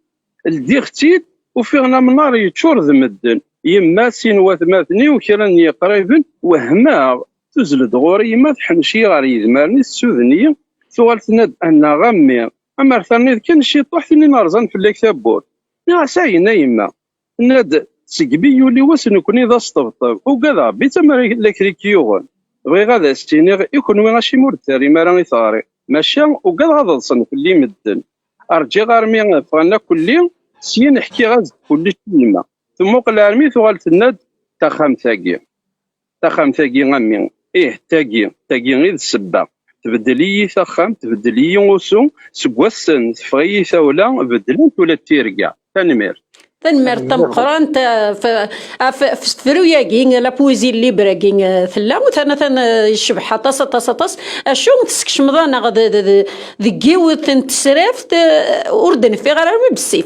الديختيد وفيغنا من نار يتشور ذمدن يما سين وثماثني وكراني قريبا وهما تزلد غوري يما تحنشي غاري يذمارني السودنيه ثوالثنا أن غمي أما ثاني كان شي طوحتني نارزان في اللي كتابور يا ساينا يما ناد سقبي يولي واسن كوني ذا اسطبطب وكذا بيتا لكريك يوغن بغي غادا ستيني يكون وين غاشي مورتاري ما راني ثاري ماشا وكذا غادا تصن في اللي مدن أرجي غارمي فانا كلي سين نحكي غاز كل شيء يما ثم قال عرمي ثوالثنا تخام ثاقي غمي تاقي غير السبا تبدلي ثخام تبدلي وسو سكواسن تفغي ثولا بدلت ولا تيركا تنمير تمقران في فروياكين لا بويزي اللي براكين ثلا وثنا يشبح طاس اشو تسكش مضانا غد ذكيو تنتسراف اردن في غير بالسيف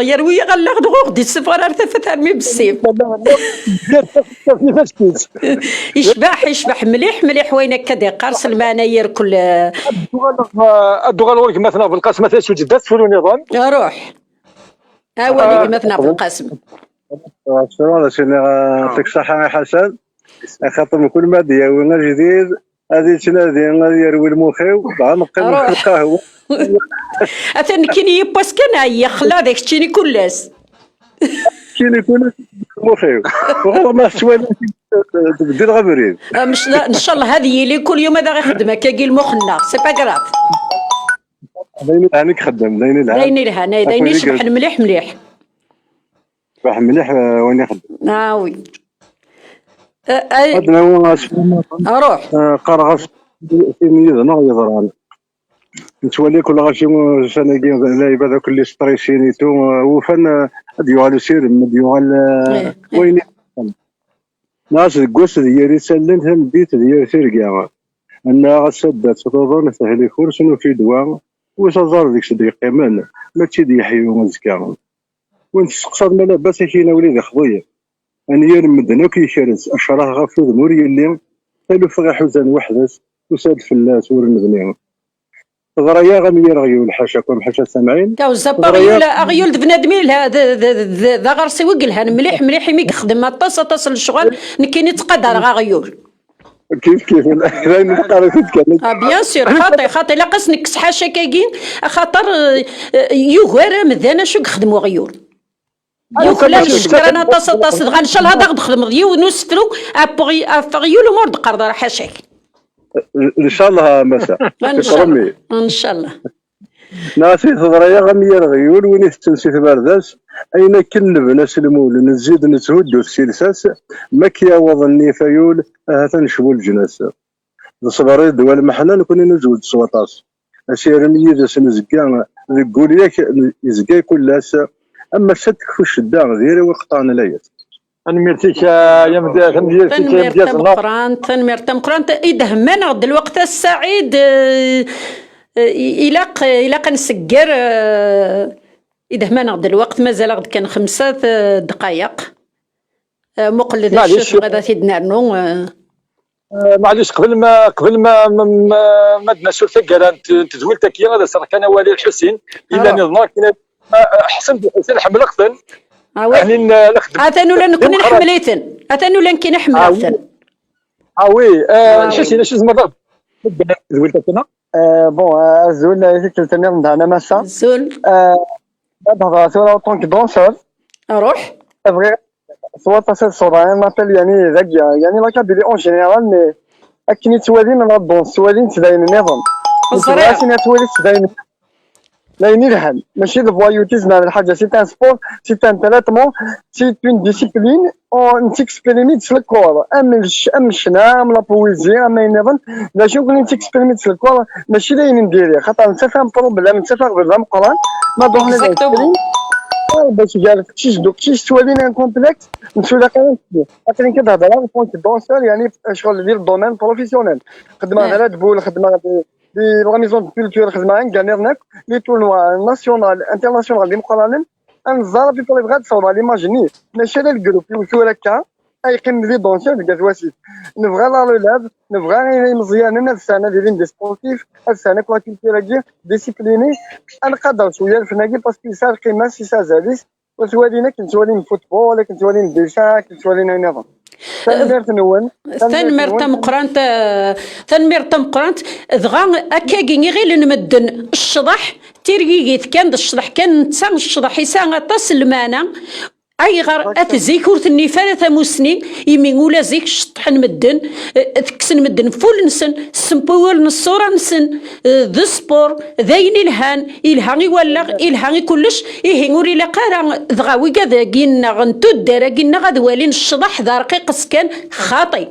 يروي غلا غدي السفر ارتفت ارمي بالسيف يشبح مليح وينك كدي قرص المعناير كل الدغال ورك مثلا بالقاسم مثلا شو جدات في النظام روح ولي مثلا بالقاسم شنو يعطيك الصحة يا حسن خاطر من كل ما دياوينا جديد هذه تنادي غادي يروي المخيو بعد نقيم في القهوه اثن كيني يباس كان هي خلا داك تشيني كلاس كيني كلاس المخيو والله ما سوى تبدل غبرين مش ان شاء الله هذه اللي كل يوم هذا غيخدمها كاكي المخنا سي با كراف دايني هانيك خدام دايني يشبح مليح مليح وين يخدم وي هذا هو اروح قرغف في ميزه يضران نتولي كل غاشي سنه لا يبدا كل ستريسينيتو وفن ديوال سير ديوال وين ناس القوس ديالي سلمت البيت ديال سيركا ان غسدات تظن سهل كورس انه في دواء وصار ديك صديقي مان ما تشدي حيو مزكا وانت تقصد ما لاباس كاين وليدي خضيه أن يرمدنا كيشرز أشراه غفوذ موري اللي قالوا فغا حوزان وحدس وساد فلاس ورمدنيهم ضريا غمير غيول حاشاكم حاشا سامعين. كاو زابا غيول بنادمين ذا غرسي وقلها مليح مليح يمي يخدم اطاس الشغل نكيني تقدر غا غيول. كيف راين نقدر نتكلم. بيان سور خاطي لا قاس نكس حاشا كاين خاطر يوغر مذانا شو يخدموا غيول. يوكلا الشكر انا طاس غا ان شاء الله هذا نخدم غيو نسترو ابغيول ومرد قرض حاشاك. ان شاء الله مساء. ان شاء الله. ناسي ضريا غمير غيول وين تنسي برداس اين كنب ناس المول نزيد نتهدو في سلساس مكيا وظني فيول تنشبو الجناس صبري دوال محنا نكون نزود صوطاس اسير ميداس نزكا نقول ياك يزكا كلاس اما شدك في الشدا غير وقطعنا ليات. نميرتيك يا مدير تنمير تمقران إذا همنا الوقت السعيد إلا نسكر إذا همنا الوقت مازال غد كان 5 دقائق مقلد الشيخ غدا سيدنا نو معليش قبل ما تنشر ثقة تزويل تكيا هذا صار كان والي الحسين إلا نظنا كنا حسن حمل أقتل يعني أتانو لان كنا نحمليتن أتانو لان كنا حمليتن وي شو زعما زويل تكينا بون زول هذيك التمرين نتاعنا ماشا زول هذا صورة طونك دونسور أروح أبغي صورة تصل صورة أنا نابل يعني ذاك يعني لا كابيلي أون جينيرال مي أكني توالين لا دونس توالين تداين النظام صريح توالين تداين لا ينيرهن ماشي الفوايوتيزم هذا الحاجة سي ان سبور سي ان تريتمون سي اون ديسيبلين اون تيكسبيريميت في الكور ام الشنا ام لا بويزي ام ينظن لا شو كنت تيكسبيريميت في الكور ماشي لا نديري خاطر نتفهم بروبليم نتفهم بالرام قران ما دوحنا اكزاكتومون باش قال كيش دوك كيش توالينا ان كومبلكس نسول قران اكن كده هذا بونت دونسور يعني شغل ديال الدومين بروفيسيونيل خدمه على تبول خدمه في لا ميزون كولتور خدمه كانيرناك لي تورنوا ناسيونال انترناسيونال اللي مقارنين انزار في طريق غاد صور ليماجيني ماشي لا الجروب يوصل هكا ايقن لي دونسيون كاع واسيت نبغى لا رولاب نبغى مزيان السنه ديالين دي سبورتيف السنه كوا كولتور ديسيبليني نقدر شويه الفناكي باسكو صار قيمه سي سازاليس وسوالينا كنتوالين فوتبول ولا كنتوالين ديسان كنتوالين نظام ثنمر تمقرانت ضغا اكاكي غير نمدن الشضح تيريغيث كان الشضح كان تسان الشضح يسان طاس المانا اي غير اتزيكورت النفاله ثموسني يمين ولا زيك شطح نمدن تكسن مدن فول نسن سمبول نصوره نسن ذا سبور ذاين الهاني ولا الهاني كلش يهنوري لقارا ضغاوي كذا كينا غنتود دارا كينا غدوالين الشضح ذا رقيق سكان خاطي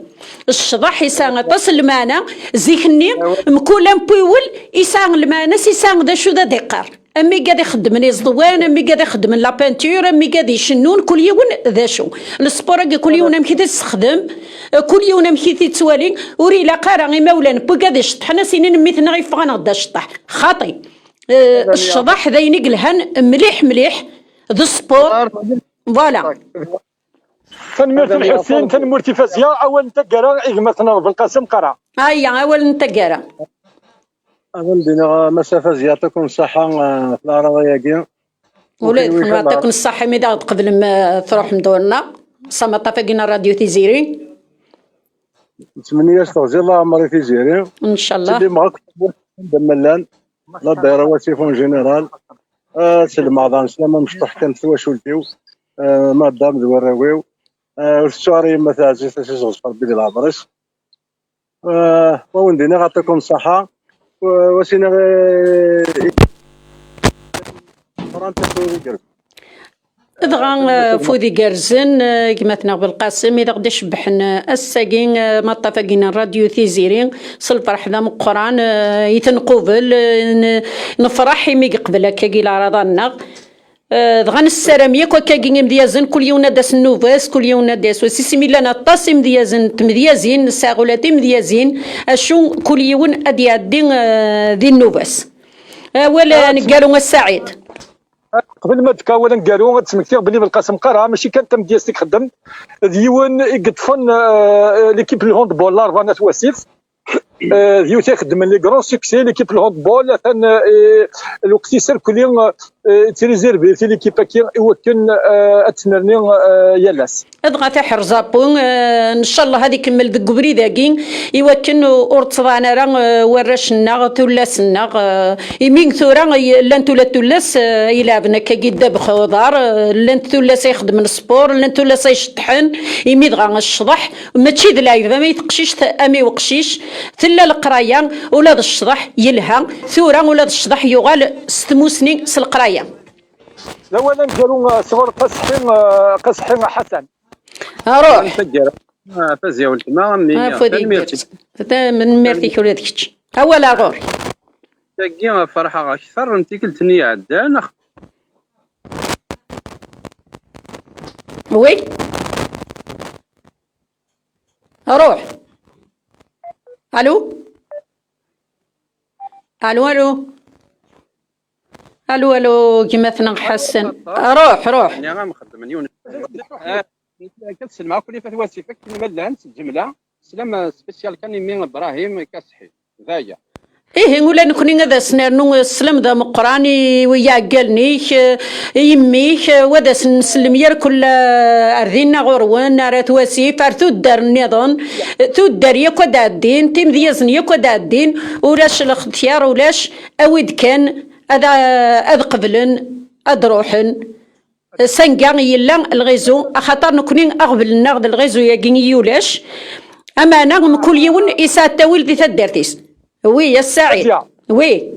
الشضح يسان طاس المانا زيكني مكولا مبيول يسان المانا يسان ذا شو ذا ديقار امي قاعد يخدم نيزضوان امي قاعد يخدم لا بانتور امي قاعد يشنون كل يوم ذا شو السبور كل يوم امشي تستخدم كل يوم امشي تتوالي وري لا قارا غي مولانا بو قاعد يشطحنا سنين ميتنا غي فغانا غدا الشطح خاطي الشضح ذا ينقلهن مليح ذا سبور فوالا تنمرت الحسين تنمرتي فازيا اول تقرا اغمتنا بالقاسم قرا هيا اول تقرا أظن دينا مسافة زيادتكم الصحة في الأراضي كيا ولاد يعطيكم الصحة ميدا قبل ما تروح ندورنا صما طافقنا راديو تيزيري نتمنى يستغزي الله عمري تيزيري إن شاء الله اللي معك دملان لا دايرة واسيفون جينيرال سلم عظام سلامة مشطح كان سوا شولتيو ما دام دوراويو والسواري مثلا تيزغز ربي ديال العبرس وندينا يعطيكم الصحة وسينا دغا فودي كارزن كما تنغ بالقاسم اذا غدا شبحن الساكين ما طافقين الراديو تيزيرين صلفرح ذا مقران يتنقوبل نفرح مي قبل هكا كي رضانا دغا نسرام ياك وكاكين مديازن كل يوم داس النوفاس كل يوم داس وسيسي ميلانا طاس مديازن تمديازين الساغولاتي مديازين اشو كل يوم اديادين ذي النوفاس ولا نقالوا السعيد قبل ما تكاولا قالوا تسمكتي بلي بالقاسم قرا ماشي كان تم ديالك خدم ديون يقطفن ليكيب الهوند بول لارفانات واسيف ديو تخدم لي كرون سوكسي ليكيب الهاندبول ثان الوقت يسيركولي تريزيرفي في ليكيب كي يمكن اتمرني يالاس ادغا تاع زابون ان شاء الله هذه كمل دك بريداكين يوكن اورتصانا راه ورشنا تولاسنا يمين ثورا لان تولس يلعبنا كيدا بخضار لان تولس يخدم السبور لان تولس يشطحن يميد غا الشطح ماشي دلايف ما يتقشيش امي وقشيش تلا القرايه ولا الشطح يلها ثورا ولا الشطح يغال 6 سنين القرايه اولا نديرو صغر قصحين حسن روح فاز يا ولد ما من ميرتي كولاتك اولا غور تاكي فرحه اكثر انت قلتني عدان وي روح الو الو الو الو الو كيما ثنا حسن روح انا غنخدم يونس كتسل مع كل فات واسفك كلمه الجمله سلام سبيسيال كان يمين ابراهيم كاسحي ذايا ايه ولا نكوني هذا سنرنو السلام ذا مقراني ويعقلني يميك ودا نسلم ير كل ارضينا غروان رات واسيف ارتو الدار النظام تو الدار ياك ودا الدين تيم ديازن ياك ودا الدين ولاش الاختيار ولاش اويد كان هذا قبلن ادروحن سنقا يلا الغيزو اخاطر نكوني اغبل ناخذ الغيزو يا يولاش اما نغم كل يوم اسا تاويل دي تدرتيس وي يا السعيد وي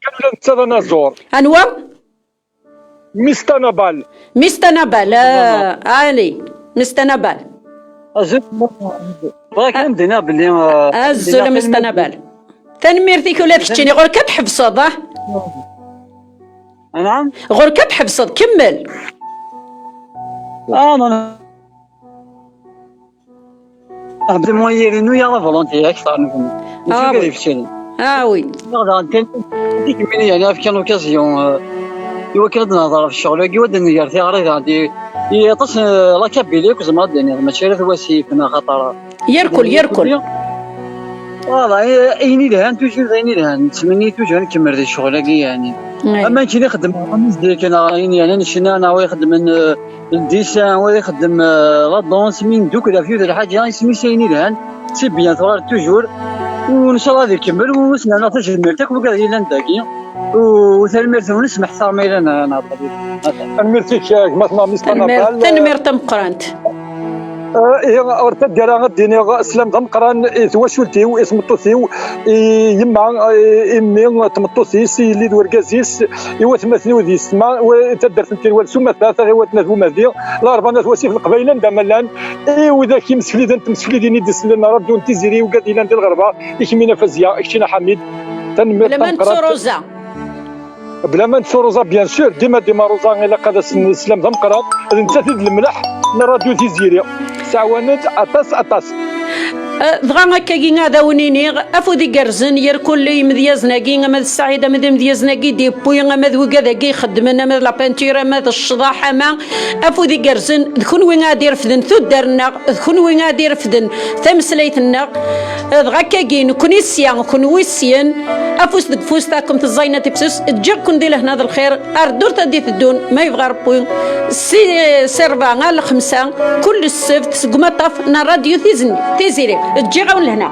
كان زور انوا مستنبال علي مستنبال ازيد راك عندنا باللي ازول مستنبال تنميرتي كلها تشتيني غير كتحفصد نعم غير كتحفصد كمل انا نخدم مويرين ويا لا فولونتي اكثر نكون ماشي كيف يفشل وي نقدر ديك من يعني كان اوكازيون يوكل نهضر في الشغل كي ود ندير في غير عندي يطس لا كابيليك زعما يعني ماشي غير واسيفنا خاطر يركل والله ايني لهان توجور ايني لهان تسميني توجور نكمل ذي الشغل كي يعني اما كي نخدم ديك انا يعني نشنا انا ويخدم الديسان ويخدم لا دونس من دوك لا فيو الحاجه يسمي سيني لهان سي بيان ترى توجور وان شاء الله يكمل وسنا تجمل تاك وكذا الى نداكي وثلميرت ونسمح صار انا ناطري الميرتيك مثلا مستنبال تنميرت مقرانت هي ارتد ديالها غديني اسلام مقران تواشولتي واسم طوثيو يما امي تمطوثي سي ليد وركازيس ايوا تمثلي ودي السماء وتدرت انت والسومه ثلاثه غير ناس ومادي لا اربع ناس واسيف القبيله ندملان اي وذا كي مسفلي انت مسفلي ديني ديسلنا ردو انت زيري وقادينا ندير الغربه يكمينا فازيا اكشينا حميد تنمير روزا بلا ما نسو روزا بيان سور ديما روزا الا قاد السلام ذا مقران انت تزيد الملح راديو تيزيري ساوانت اطاس دغا هكا هذا ونيني افودي كرزن يركل لي مديازناكي ما السعيده مديازناكي دي بوي ما ذو كذا كي خدمنا ما لا بانتيرا ما الشضاحه ما افودي كرزن كون وين غادي رفدن ثو درنا كون وين غادي رفدن تمسليتنا دغا كاين كوني سيان كون ويسيان افوس دك فوستاكم تزاينه تبسس تجيكم ديال هنا الخير اردور تدي تدون ما يبغى ربي سيرفا على 5 كل السبت قمطاف نا راديو تيزيري تجي غون لهنا